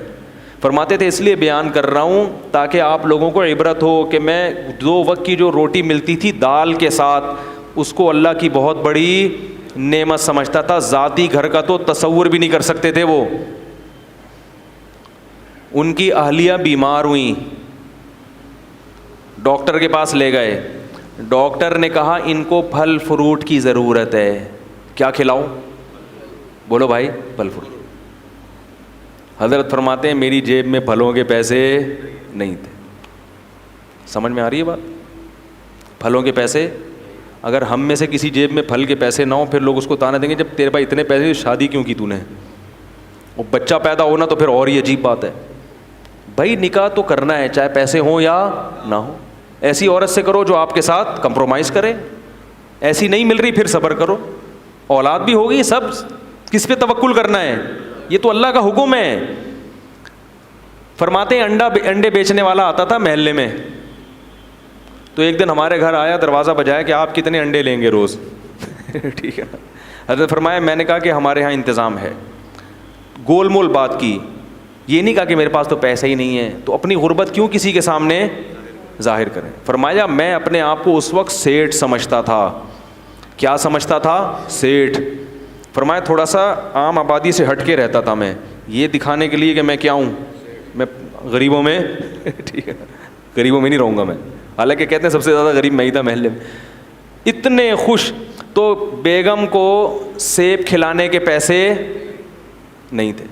فرماتے تھے اس لیے بیان کر رہا ہوں تاکہ آپ لوگوں کو عبرت ہو کہ میں 2 وقت کی جو روٹی ملتی تھی دال کے ساتھ, اس کو اللہ کی بہت بڑی نعمت سمجھتا تھا. ذاتی گھر کا تو تصور بھی نہیں کر سکتے تھے وہ. ان کی اہلیہ بیمار ہوئیں, ڈاکٹر کے پاس لے گئے. ڈاکٹر نے کہا ان کو پھل فروٹ کی ضرورت ہے. کیا کھلاؤ؟ بولو بھائی, پھل فروٹ. حضرت فرماتے ہیں میری جیب میں پھلوں کے پیسے نہیں تھے. سمجھ میں آ رہی ہے بات؟ پھلوں کے پیسے, اگر ہم میں سے کسی جیب میں پھل کے پیسے نہ ہوں پھر لوگ اس کو تانا دیں گے جب تیرے پاس اتنے پیسے شادی کیوں کی تو نے, اور بچہ پیدا ہونا تو پھر اور ہی عجیب بات ہے. بھائی نکاح تو کرنا ہے چاہے پیسے ہوں یا نہ ہوں. ایسی عورت سے کرو جو آپ کے ساتھ کمپرومائز کرے, ایسی نہیں مل رہی پھر صبر کرو. اولاد بھی ہوگی, سب کس پہ توکل کرنا ہے, یہ تو اللہ کا حکم ہے. فرماتے ہیں انڈے بیچنے والا آتا تھا محلے میں, تو ایک دن ہمارے گھر آیا, دروازہ بجایا کہ آپ کتنے انڈے لیں گے روز. ٹھیک ہے. حضرت فرمایا میں نے کہا کہ ہمارے ہاں انتظام ہے. گول مول بات کی, یہ نہیں کہا کہ میرے پاس تو پیسہ ہی نہیں ہے, تو اپنی غربت کیوں کسی کے سامنے ظاہر کریں. فرمایا میں اپنے آپ کو اس وقت سیٹھ سمجھتا تھا. کیا سمجھتا تھا؟ سیٹھ. فرمایا تھوڑا سا عام آبادی سے ہٹ کے رہتا تھا میں, یہ دکھانے کے لیے کہ میں کیا ہوں, میں غریبوں میں ٹھیک ہے, غریبوں میں نہیں رہوں گا میں. حالانکہ کہتے ہیں سب سے زیادہ غریب میں ہی تھا محلے میں. اتنے خوش, تو بیگم کو سیب کھلانے کے پیسے نہیں تھے.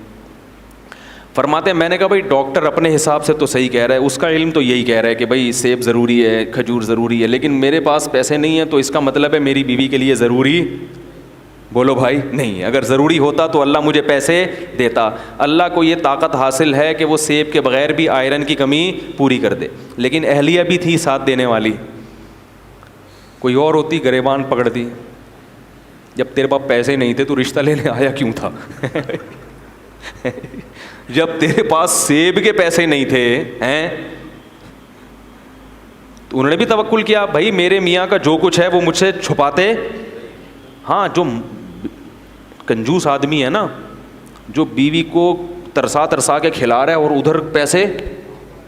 فرماتے ہیں میں نے کہا بھائی ڈاکٹر اپنے حساب سے تو صحیح کہہ رہا ہے, اس کا علم تو یہی کہہ رہا ہے کہ بھائی سیب ضروری ہے, کھجور ضروری ہے, لیکن میرے پاس پیسے نہیں ہیں تو اس کا مطلب ہے میری بیوی کے لیے ضروری, بولو بھائی, نہیں. اگر ضروری ہوتا تو اللہ مجھے پیسے دیتا. اللہ کو یہ طاقت حاصل ہے کہ وہ سیب کے بغیر بھی آئرن کی کمی پوری کر دے, لیکن اہلیہ بھی تھی ساتھ دینے والی. کوئی اور ہوتی گریبان پکڑ دی, جب تیرے پاس پیسے نہیں تھے تو رشتہ لینے آیا کیوں تھا. جب تیرے پاس سیب کے پیسے نہیں تھے ہیں تو انہوں نے بھی توکل کیا, بھائی میرے میاں کا جو کچھ ہے وہ مجھ سے چھپاتے. ہاں جو کنجوس آدمی ہے نا, جو بیوی کو ترسا کے کھلا رہا ہے اور ادھر پیسے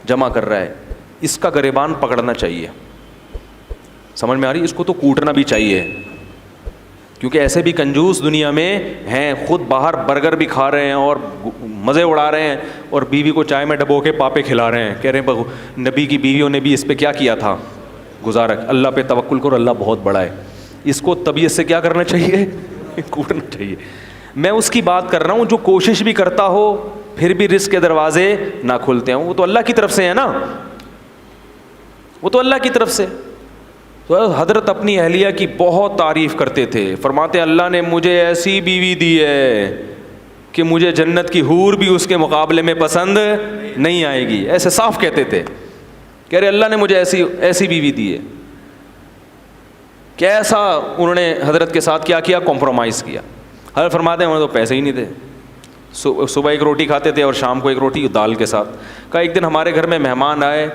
جمع کر رہا ہے, اس کا گریبان پکڑنا چاہیے. سمجھ میں آ رہی؟ اس کو تو کوٹنا بھی چاہیے, کیونکہ ایسے بھی کنجوس دنیا میں ہیں, خود باہر برگر بھی کھا رہے ہیں اور مزے اڑا رہے ہیں اور بیوی کو چائے میں ڈبو کے پاپے کھلا رہے ہیں, کہہ رہے ہیں نبی کی بیویوں نے بھی اس پہ کیا کیا تھا, گزارا. اللہ پہ توکل کرو, اللہ بہت بڑا ہے. اس کو طبیعت سے کیا کرنا چاہیے, کوٹنا چاہیے. میں اس کی بات کر رہا ہوں جو کوشش بھی کرتا ہو پھر بھی رزق کے دروازے نہ کھلتے ہوں, وہ تو اللہ کی طرف سے ہے نا, وہ تو اللہ کی طرف سے. تو حضرت اپنی اہلیہ کی بہت تعریف کرتے تھے, فرماتے اللہ نے مجھے ایسی بیوی دی ہے کہ مجھے جنت کی حور بھی اس کے مقابلے میں پسند نہیں آئے گی. ایسے صاف کہتے تھے, کہہ رہے اللہ نے مجھے ایسی بیوی دی ہے. کیسا انہوں نے حضرت کے ساتھ کیا کیا, کمپرومائز کیا. حضرت فرماتے ہیں انہوں نے تو پیسے ہی نہیں تھے, صبح ایک روٹی کھاتے تھے اور شام کو ایک روٹی دال کے ساتھ. کہا ایک دن ہمارے گھر میں مہمان آئے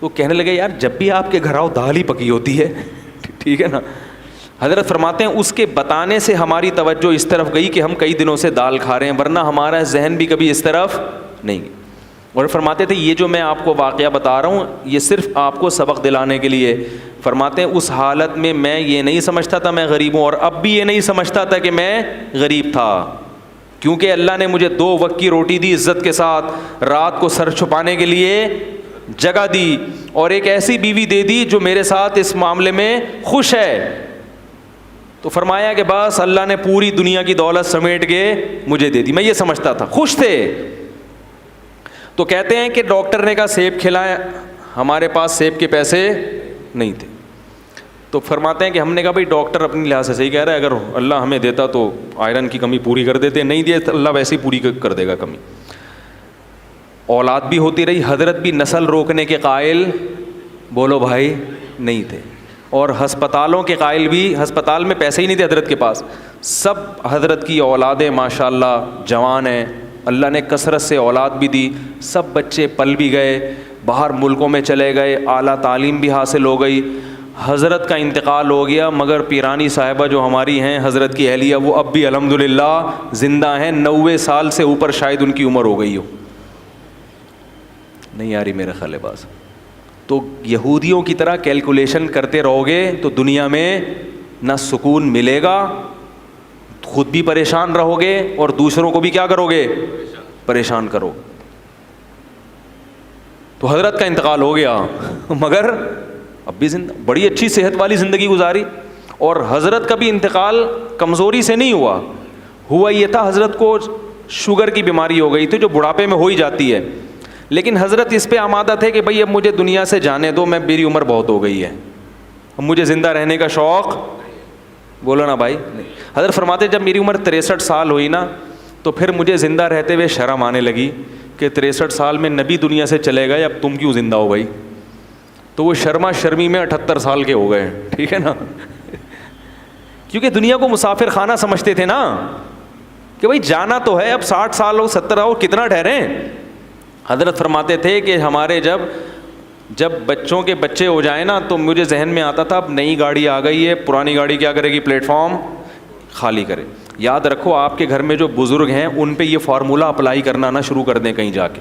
تو کہنے لگے یار جب بھی آپ کے گھر آؤ دال ہی پکی ہوتی ہے. ٹھیک ہے نا. حضرت فرماتے ہیں اس کے بتانے سے ہماری توجہ اس طرف گئی کہ ہم کئی دنوں سے دال کھا رہے ہیں, ورنہ ہمارا ذہن بھی کبھی اس طرف نہیں. اور فرماتے تھے یہ جو میں آپ کو واقعہ بتا رہا ہوں یہ صرف آپ کو سبق دلانے کے لیے. فرماتے ہیں اس حالت میں یہ نہیں سمجھتا تھا میں غریب ہوں, اور اب بھی یہ نہیں سمجھتا تھا کہ میں غریب تھا, کیونکہ اللہ نے مجھے 2 وقت کی روٹی دی عزت کے ساتھ, رات کو سر چھپانے کے لیے جگہ دی, اور ایک ایسی بیوی دے دی جو میرے ساتھ اس معاملے میں خوش ہے. تو فرمایا کہ بس اللہ نے پوری دنیا کی دولت سمیٹ کے مجھے دے دی, میں یہ سمجھتا تھا. خوش تھے. تو کہتے ہیں کہ ڈاکٹر نے کہا سیب کھلائیں, ہمارے پاس سیب کے پیسے نہیں تھے. تو فرماتے ہیں کہ ہم نے کہا بھائی ڈاکٹر اپنی لحاظ سے صحیح کہہ رہا ہے, اگر اللہ ہمیں دیتا تو آئرن کی کمی پوری کر دیتے, نہیں دیا تو اللہ ویسے ہی پوری کر دے گا کمی. اولاد بھی ہوتی رہی, حضرت بھی نسل روکنے کے قائل بولو بھائی نہیں تھے, اور ہسپتالوں کے قائل بھی, ہسپتال میں پیسے ہی نہیں تھے حضرت کے پاس. سب حضرت کی اولادیں ماشاء اللہ جوان ہیں, اللہ نے کثرت سے اولاد بھی دی, سب بچے پل بھی گئے, باہر ملکوں میں چلے گئے, اعلیٰ تعلیم بھی حاصل ہو گئی. حضرت کا انتقال ہو گیا, مگر پیرانی صاحبہ جو ہماری ہیں حضرت کی اہلیہ وہ اب بھی الحمدللہ زندہ ہیں. 90 سال سے اوپر شاید ان کی عمر ہو گئی ہو. نہیں آ رہی میرا خیال ہے بات. تو یہودیوں کی طرح کیلکولیشن کرتے رہو گے تو دنیا میں نہ سکون ملے گا, خود بھی پریشان رہو گے اور دوسروں کو بھی کیا کرو گے, پریشان کرو. تو حضرت کا انتقال ہو گیا مگر اب بھی بڑی اچھی صحت والی زندگی گزاری. اور حضرت کا بھی انتقال کمزوری سے نہیں ہوا یہ تھا حضرت کو شوگر کی بیماری ہو گئی تھی جو بڑھاپے میں ہو ہی جاتی ہے, لیکن حضرت اس پہ آمادہ تھے کہ بھئی اب مجھے دنیا سے جانے دو, میں میری عمر بہت ہو گئی ہے, اب مجھے زندہ رہنے کا شوق, بولو نا بھائی. حضرت فرماتے جب میری عمر 63 سال ہوئی نا تو پھر مجھے زندہ رہتے ہوئے شرم آنے لگی کہ 63 سال میں نبی دنیا سے چلے گئے, اب تم کیوں زندہ ہو بھائی. تو وہ شرما شرمی میں 78 سال کے ہو گئے. ٹھیک ہے نا, کیونکہ دنیا کو مسافر خانہ سمجھتے تھے نا, کہ بھائی جانا تو ہے, اب 60 سال ہو 70 ہو کتنا ٹھہریں. حضرت فرماتے تھے کہ ہمارے جب بچوں کے بچے ہو جائیں نا تو مجھے ذہن میں آتا تھا اب نئی گاڑی آ گئی ہے, پرانی گاڑی کیا کرے گی, پلیٹ فارم خالی کرے. یاد رکھو آپ کے گھر میں جو بزرگ ہیں ان پہ یہ فارمولہ اپلائی کرنا نہ شروع کر دیں کہیں جا کے,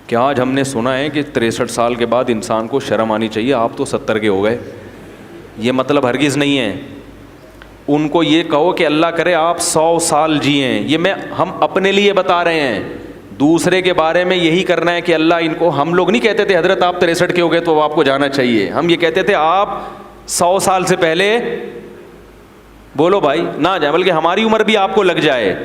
کہ آج ہم نے سنا ہے کہ 63 سال کے بعد انسان کو شرم آنی چاہیے, آپ تو 70 کے ہو گئے. یہ مطلب ہرگز نہیں ہے. ان کو یہ کہو کہ اللہ کرے آپ 100 سال جئیں. یہ ہم اپنے لیے بتا رہے ہیں, دوسرے کے بارے میں یہی کرنا ہے کہ اللہ ان کو, ہم لوگ نہیں کہتے تھے حضرت آپ 63 کے ہو گئے تو آپ کو جانا چاہیے, ہم یہ کہتے تھے آپ 100 سال سے پہلے بولو بھائی نہ جائے, بلکہ ہماری عمر بھی آپ کو لگ جائے.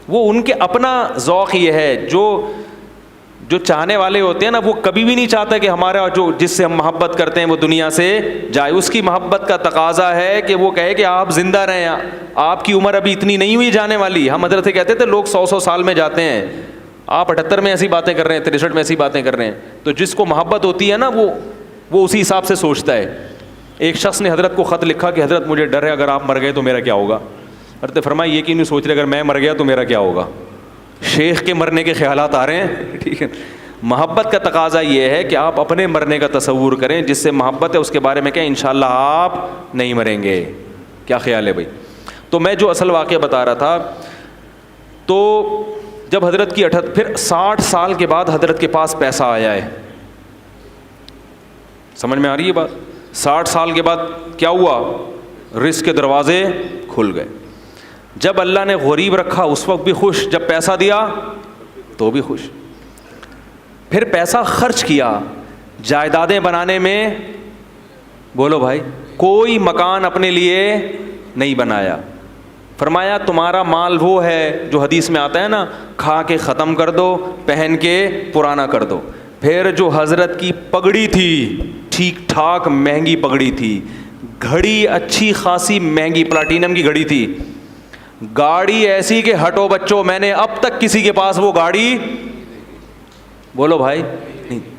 وہ ان کے اپنا ذوق یہ ہے, جو چاہنے والے ہوتے ہیں نا وہ کبھی بھی نہیں چاہتا کہ ہمارا جس سے ہم محبت کرتے ہیں وہ دنیا سے جائے. اس کی محبت کا تقاضا ہے کہ وہ کہے کہ آپ زندہ رہیں, آپ کی عمر ابھی اتنی نہیں ہوئی جانے والی. ہم حضرت سے کہتے تھے لوگ 100 سال میں جاتے ہیں, آپ 78 میں ایسی باتیں کر رہے ہیں, 63 میں ایسی باتیں کر رہے ہیں. تو جس کو محبت ہوتی ہے نا وہ اسی حساب سے سوچتا ہے. ایک شخص نے حضرت کو خط لکھا کہ حضرت مجھے ڈر ہے اگر آپ مر گئے تو میرا کیا ہوگا. حضرت فرمایا یہ کیوں نہیں سوچ رہے اگر میں مر گیا تو میرا کیا ہوگا. شیخ کے مرنے کے خیالات آ رہے ہیں. ٹھیک ہے, محبت کا تقاضا یہ ہے کہ آپ اپنے مرنے کا تصور کریں, جس سے محبت ہے اس کے بارے میں کہیں انشاءاللہ آپ نہیں مریں گے. کیا خیال ہے بھائی. تو میں جو اصل واقعہ بتا رہا تھا, تو جب حضرت کی پھر 60 سال کے بعد حضرت کے پاس پیسہ آیا ہے. سمجھ میں آ رہی ہے بات. 60 سال کے بعد کیا ہوا, رزق کے دروازے کھل گئے. جب اللہ نے غریب رکھا اس وقت بھی خوش, جب پیسہ دیا تو بھی خوش. پھر پیسہ خرچ کیا جائیدادیں بنانے میں. بولو بھائی, کوئی مکان اپنے لیے نہیں بنایا. فرمایا تمہارا مال وہ ہے جو حدیث میں آتا ہے نا, کھا کے ختم کر دو, پہن کے پرانا کر دو. پھر جو حضرت کی پگڑی تھی, ٹھیک ٹھاک مہنگی پگڑی تھی, گھڑی اچھی خاصی مہنگی پلاٹینم کی گھڑی تھی, گاڑی ایسی کہ ہٹو بچوں, میں نے اب تک کسی کے پاس وہ گاڑی, بولو بھائی,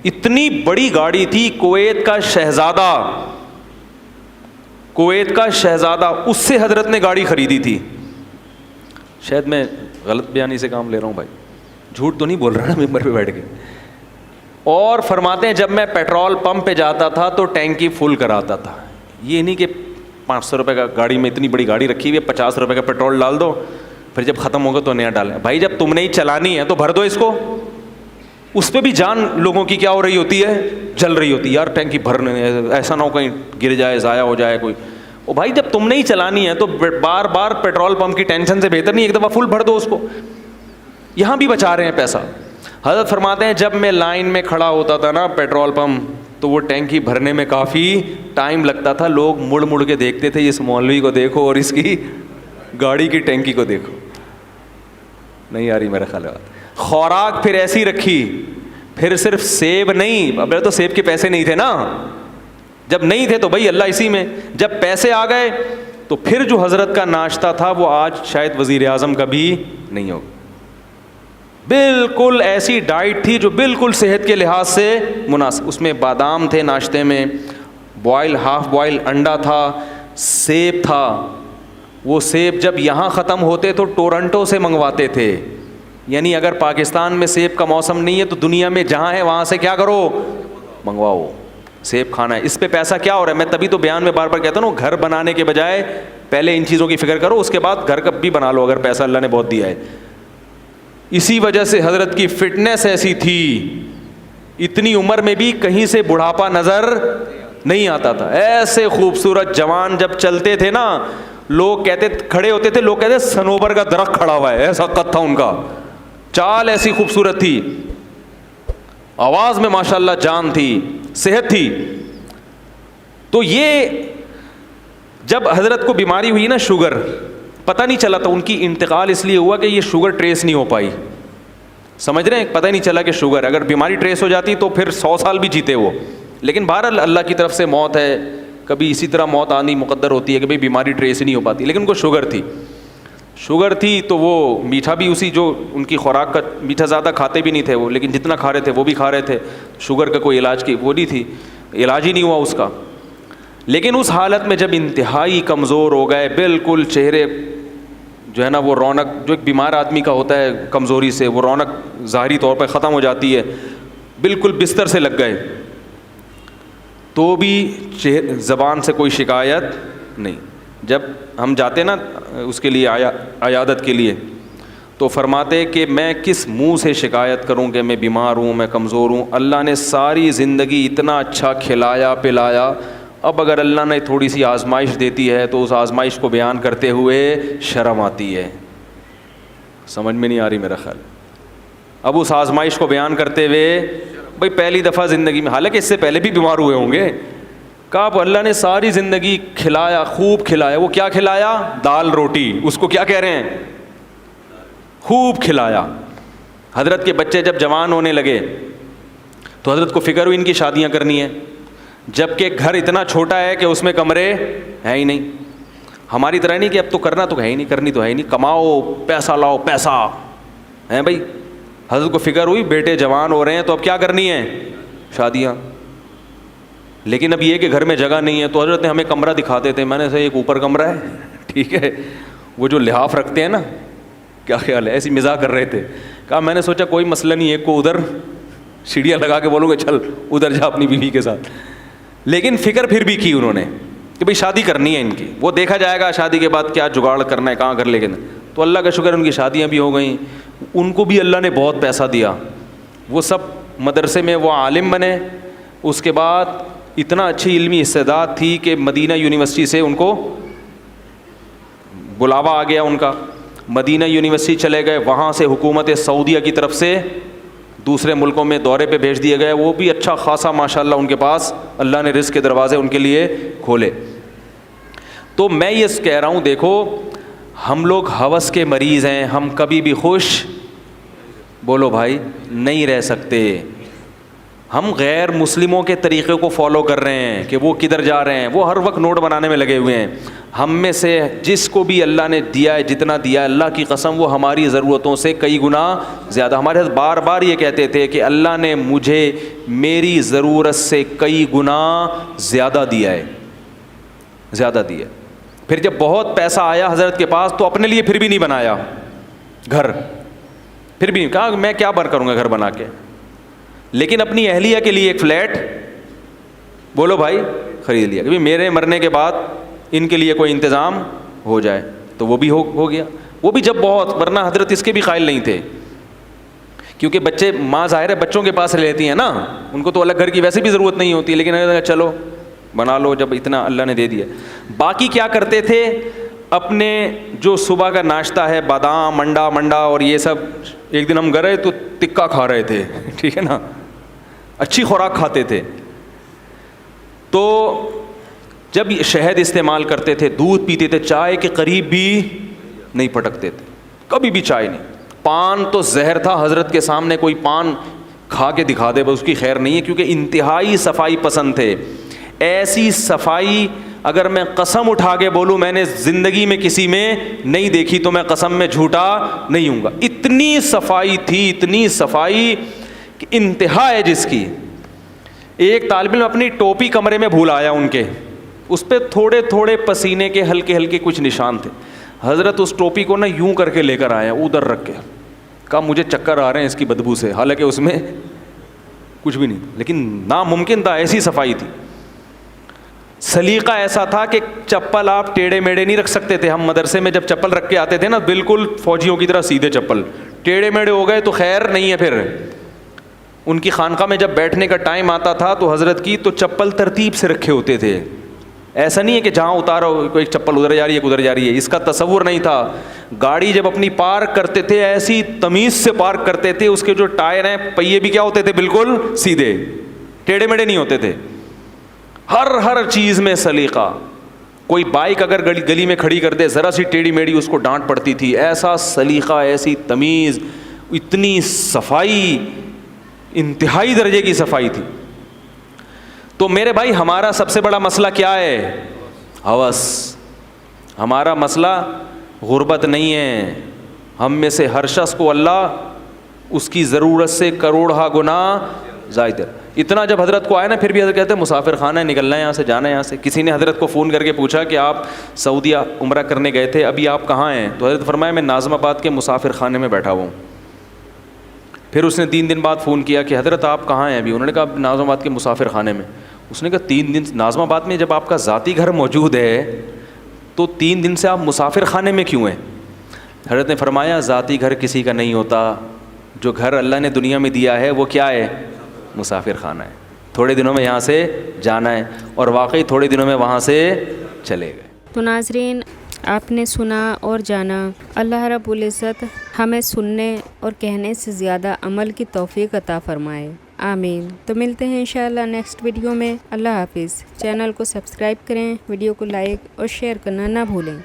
اتنی بڑی گاڑی تھی. کویت کا شہزادہ اس سے حضرت نے گاڑی خریدی تھی. شاید میں غلط بیانی سے کام لے رہا ہوں بھائی, جھوٹ تو نہیں بول رہا نا ممبر پہ بیٹھ کے. اور فرماتے ہیں جب میں پیٹرول پمپ پہ جاتا تھا تو ٹینکی فل کراتا تھا. یہ نہیں کہ 500 روپے کا گاڑی میں اتنی بڑی گاڑی رکھی ہوئی ہے, 50 روپے کا پیٹرول ڈال دو, پھر جب ختم ہوگا تو نیا ڈالیں. بھائی جب تم نے ہی چلانی ہے تو بھر دو اس کو. اس پہ بھی جان لوگوں کی کیا ہو رہی ہوتی ہے, جل رہی ہوتی ہے. یار ٹینکی بھرنے, ایسا نہ ہو کہیں گر جائے, ضائع ہو جائے کوئی. او بھائی جب تم نے ہی چلانی ہے تو بار بار پیٹرول پمپ کی ٹینشن سے بہتر نہیں ایک دفعہ فل بھر دو اس کو. یہاں بھی بچا رہے ہیں پیسہ. حضرت فرماتے ہیں جب میں لائن میں کھڑا ہوتا تھا نا پیٹرول پمپ, تو وہ ٹینکی بھرنے میں کافی ٹائم لگتا تھا. لوگ مڑ مڑ کے دیکھتے تھے, اس مولوی کو دیکھو اور اس کی گاڑی کی ٹینکی کو دیکھو. نہیں آ رہی میرا خیال ہے. خوراک پھر ایسی رکھی, پھر صرف سیب نہیں, اب تو سیب کے پیسے نہیں تھے نا, جب نہیں تھے تو بھائی اللہ اسی میں, جب پیسے آ گئے تو پھر جو حضرت کا ناشتہ تھا وہ آج شاید وزیر اعظم کا بھی نہیں ہوگا. بالکل ایسی ڈائٹ تھی جو بالکل صحت کے لحاظ سے مناسب. اس میں بادام تھے ناشتے میں, بوائل ہاف بوائل انڈا تھا, سیب تھا. وہ سیب جب یہاں ختم ہوتے تو ٹورنٹو سے منگواتے تھے. یعنی اگر پاکستان میں سیب کا موسم نہیں ہے تو دنیا میں جہاں ہے وہاں سے کیا کرو, منگواؤ, سیب کھانا ہے. اس پہ پیسہ کیا ہو رہا ہے, میں تبھی تو بیان میں بار بار کہتا ہوں, گھر بنانے کے بجائے پہلے ان چیزوں کی فکر کرو, اس کے بعد گھر کب بھی بنا لو اگر پیسہ اللہ نے بہت دیا ہے. اسی وجہ سے حضرت کی فٹنس ایسی تھی, اتنی عمر میں بھی کہیں سے بڑھاپا نظر نہیں آتا تھا. ایسے خوبصورت جوان جب چلتے تھے نا, لوگ کہتے, کھڑے ہوتے تھے لوگ کہتے سنوبر کا درخت کھڑا ہوا ہے, ایسا قد تھا ان کا. چال ایسی خوبصورت تھی, آواز میں ماشاءاللہ جان تھی, صحت تھی. تو یہ جب حضرت کو بیماری ہوئی نا شوگر, پتہ نہیں چلا تھا, ان کی انتقال اس لیے ہوا کہ یہ شوگر ٹریس نہیں ہو پائی. سمجھ رہے ہیں, پتہ ہی نہیں چلا کہ شوگر, اگر بیماری ٹریس ہو جاتی تو پھر 100 سال بھی جیتے وہ. لیکن بہرحال اللہ کی طرف سے موت ہے, کبھی اسی طرح موت آنی مقدر ہوتی ہے کہ بھئی بیماری ٹریس ہی نہیں ہو پاتی. لیکن ان کو شوگر تھی تو وہ میٹھا بھی اسی, جو ان کی خوراک کا میٹھا زیادہ کھاتے بھی نہیں تھے وہ, لیکن جتنا کھا رہے تھے وہ بھی کھا رہے تھے. شوگر کا کوئی علاج کی وہ نہیں تھی, علاج ہی نہیں ہوا اس کا. لیکن اس حالت میں جب انتہائی کمزور ہو گئے, بالکل چہرے جو ہے نا وہ رونق جو ایک بیمار آدمی کا ہوتا ہے کمزوری سے, وہ رونق ظاہری طور پہ ختم ہو جاتی ہے, بالکل بستر سے لگ گئے. تو بھی زبان سے کوئی شکایت نہیں. جب ہم جاتے نا اس کے لیے عیادت کے لیے, تو فرماتے کہ میں کس منہ سے شکایت کروں کہ میں بیمار ہوں, میں کمزور ہوں. اللہ نے ساری زندگی اتنا اچھا کھلایا پلایا, اب اگر اللہ نے تھوڑی سی آزمائش دیتی ہے تو اس آزمائش کو بیان کرتے ہوئے شرم آتی ہے. سمجھ میں نہیں آ رہی میرا خیال. اب اس آزمائش کو بیان کرتے ہوئے, بھائی پہلی دفعہ زندگی میں, حالانکہ اس سے پہلے بھی بیمار ہوئے ہوں گے, کہا اللہ نے ساری زندگی کھلایا, خوب کھلایا. وہ کیا کھلایا, دال روٹی, اس کو کیا کہہ رہے ہیں, خوب کھلایا. حضرت کے بچے جب جوان ہونے لگے تو حضرت کو فکر ہوئی ان کی شادیاں کرنی ہے, جبکہ گھر اتنا چھوٹا ہے کہ اس میں کمرے ہیں ہی نہیں. ہماری طرح نہیں کہ اب تو کرنا تو ہے ہی نہیں, کرنی تو ہے ہی نہیں, کماؤ پیسہ لاؤ پیسہ ہے بھائی. حضرت کو فکر ہوئی بیٹے جوان ہو رہے ہیں تو اب کیا کرنی ہے, شادیاں. لیکن اب یہ کہ گھر میں جگہ نہیں ہے, تو حضرت نے ہمیں کمرہ دکھاتے تھے. میں نے سے ایک اوپر کمرہ ہے, ٹھیک ہے, وہ جو لحاف رکھتے ہیں نا, کیا خیال ہے, ایسی مزاح کر رہے تھے. کہا میں نے سوچا کوئی مسئلہ نہیں, ایک کو ادھر سیڑھیاں لگا کے بولوں گے چل ادھر جا اپنی بیوی کے ساتھ. لیکن فکر پھر بھی کی انہوں نے کہ بھئی شادی کرنی ہے ان کی, وہ دیکھا جائے گا شادی کے بعد کیا جگاڑ کرنا ہے, کہاں کر لے کے. تو اللہ کا شکر ان کی شادیاں بھی ہو گئیں. ان کو بھی اللہ نے بہت پیسہ دیا, وہ سب مدرسے میں وہ عالم بنے. اس کے بعد اتنا اچھی علمی استعداد تھی کہ مدینہ یونیورسٹی سے ان کو بلاوا آ گیا ان کا. مدینہ یونیورسٹی چلے گئے, وہاں سے حکومت سعودیہ کی طرف سے دوسرے ملکوں میں دورے پہ بھیج دیے گئے, وہ بھی اچھا خاصا ماشاءاللہ ان کے پاس اللہ نے رزق کے دروازے ان کے لیے کھولے. تو میں یہ کہہ رہا ہوں, دیکھو ہم لوگ ہوس کے مریض ہیں, ہم کبھی بھی خوش بولو بھائی نہیں رہ سکتے. ہم غیر مسلموں کے طریقے کو فالو کر رہے ہیں کہ وہ کدھر جا رہے ہیں, وہ ہر وقت نوٹ بنانے میں لگے ہوئے ہیں. ہم میں سے جس کو بھی اللہ نے دیا ہے, جتنا دیا ہے, اللہ کی قسم وہ ہماری ضرورتوں سے کئی گنا زیادہ. ہمارے حضرت بار بار یہ کہتے تھے کہ اللہ نے مجھے میری ضرورت سے کئی گنا زیادہ دیا ہے, زیادہ دیا. پھر جب بہت پیسہ آیا حضرت کے پاس تو اپنے لیے پھر بھی نہیں بنایا گھر, پھر بھی کہا میں کیا کروں گا گھر بنا کے, لیکن اپنی اہلیہ کے لیے ایک فلیٹ بولو بھائی خرید لیا کہ میرے مرنے کے بعد ان کے لیے کوئی انتظام ہو جائے. تو وہ بھی ہو گیا, وہ بھی جب بہت, ورنہ حضرت اس کے بھی قائل نہیں تھے, کیونکہ بچے ماں ظاہر ہے بچوں کے پاس رہتی ہیں نا, ان کو تو الگ گھر کی ویسے بھی ضرورت نہیں ہوتی, لیکن چلو بنا لو جب اتنا اللہ نے دے دیا. باقی کیا کرتے تھے, اپنے جو صبح کا ناشتہ ہے بادام منڈا اور یہ سب, ایک دن ہم گئے تو تکا کھا رہے تھے, ٹھیک ہے نا, اچھی خوراک کھاتے تھے. تو جب شہد استعمال کرتے تھے, دودھ پیتے تھے, چائے کے قریب بھی نہیں پٹکتے تھے, کبھی بھی چائے نہیں. پان تو زہر تھا, حضرت کے سامنے کوئی پان کھا کے دکھا دے بس اس کی خیر نہیں ہے, کیونکہ انتہائی صفائی پسند تھے. ایسی صفائی اگر میں قسم اٹھا کے بولوں میں نے زندگی میں کسی میں نہیں دیکھی تو میں قسم میں جھوٹا نہیں ہوں گا. اتنی صفائی تھی, اتنی صفائی کہ انتہا ہے جس کی. ایک طالب علم اپنی ٹوپی کمرے میں بھول آیا ان کے, اس پہ تھوڑے تھوڑے پسینے کے ہلکے ہلکے کچھ نشان تھے. حضرت اس ٹوپی کو نا یوں کر کے لے کر آیا, ادھر رکھ کے, کہا مجھے چکر آ رہے ہیں اس کی بدبو سے, حالانکہ اس میں کچھ بھی نہیں, لیکن ناممکن تھا, ایسی صفائی تھی. سلیقہ ایسا تھا کہ چپل آپ ٹیڑھے میڑے نہیں رکھ سکتے تھے. ہم مدرسے میں جب چپل رکھ کے آتے تھے نا, بالکل فوجیوں کی طرح سیدھے چپل, ٹیڑھے میڑے ہو گئے تو خیر نہیں ہے. پھر ان کی خانقاہ میں جب بیٹھنے کا ٹائم آتا تھا تو حضرت کی تو چپل ترتیب سے رکھے ہوتے تھے. ایسا نہیں ہے کہ جہاں اتارو کوئی چپل ادھر جا رہی ہے ادھر جا رہی ہے, اس کا تصور نہیں تھا. گاڑی جب اپنی پارک کرتے تھے ایسی تمیز سے پارک کرتے تھے, اس کے جو ٹائر ہیں پہیے بھی کیا ہوتے تھے, بالکل سیدھے, ٹیڑھے میڑے نہیں ہوتے تھے. ہر چیز میں سلیقہ. کوئی بائک اگر گلی میں کھڑی کر دے ذرا سی ٹیڑھی میڑھی اس کو ڈانٹ پڑتی تھی. ایسا سلیقہ, ایسی تمیز, اتنی صفائی, انتہائی درجے کی صفائی تھی. تو میرے بھائی ہمارا سب سے بڑا مسئلہ کیا ہے, ہوس. ہمارا مسئلہ غربت نہیں ہے. ہم میں سے ہر شخص کو اللہ اس کی ضرورت سے کروڑہ گنا زائد ہے. اتنا جب حضرت کو آیا نا, پھر بھی حضرت کہتے ہیں مسافر خانہ ہے, نکلنا ہے یہاں سے, جانا ہے یہاں سے. کسی نے حضرت کو فون کر کے پوچھا کہ آپ سعودیہ عمرہ کرنے گئے تھے, ابھی آپ کہاں ہیں؟ تو حضرت فرمایا میں ناظم آباد کے مسافر خانے میں بیٹھا ہوا ہوں. پھر اس نے 3 دن بعد فون کیا کہ حضرت آپ کہاں ہیں ابھی؟ انہوں نے کہا ناظم آباد کے مسافر خانے میں. اس نے کہا 3 دن ناظم آباد میں جب آپ کا ذاتی گھر موجود ہے تو 3 دن سے آپ مسافر خانے میں کیوں ہیں؟ حضرت نے فرمایا ذاتی گھر کسی کا نہیں ہوتا, جو گھر اللہ نے دنیا میں دیا ہے وہ کیا ہے, مسافر خانہ ہے. تھوڑے دنوں میں یہاں سے جانا ہے, اور واقعی تھوڑے دنوں میں وہاں سے چلے گئے. تو ناظرین آپ نے سنا اور جانا. اللہ رب العزت ہمیں سننے اور کہنے سے زیادہ عمل کی توفیق عطا فرمائے, آمین. تو ملتے ہیں انشاءاللہ نیکسٹ ویڈیو میں. اللہ حافظ. چینل کو سبسکرائب کریں, ویڈیو کو لائک اور شیئر کرنا نہ بھولیں.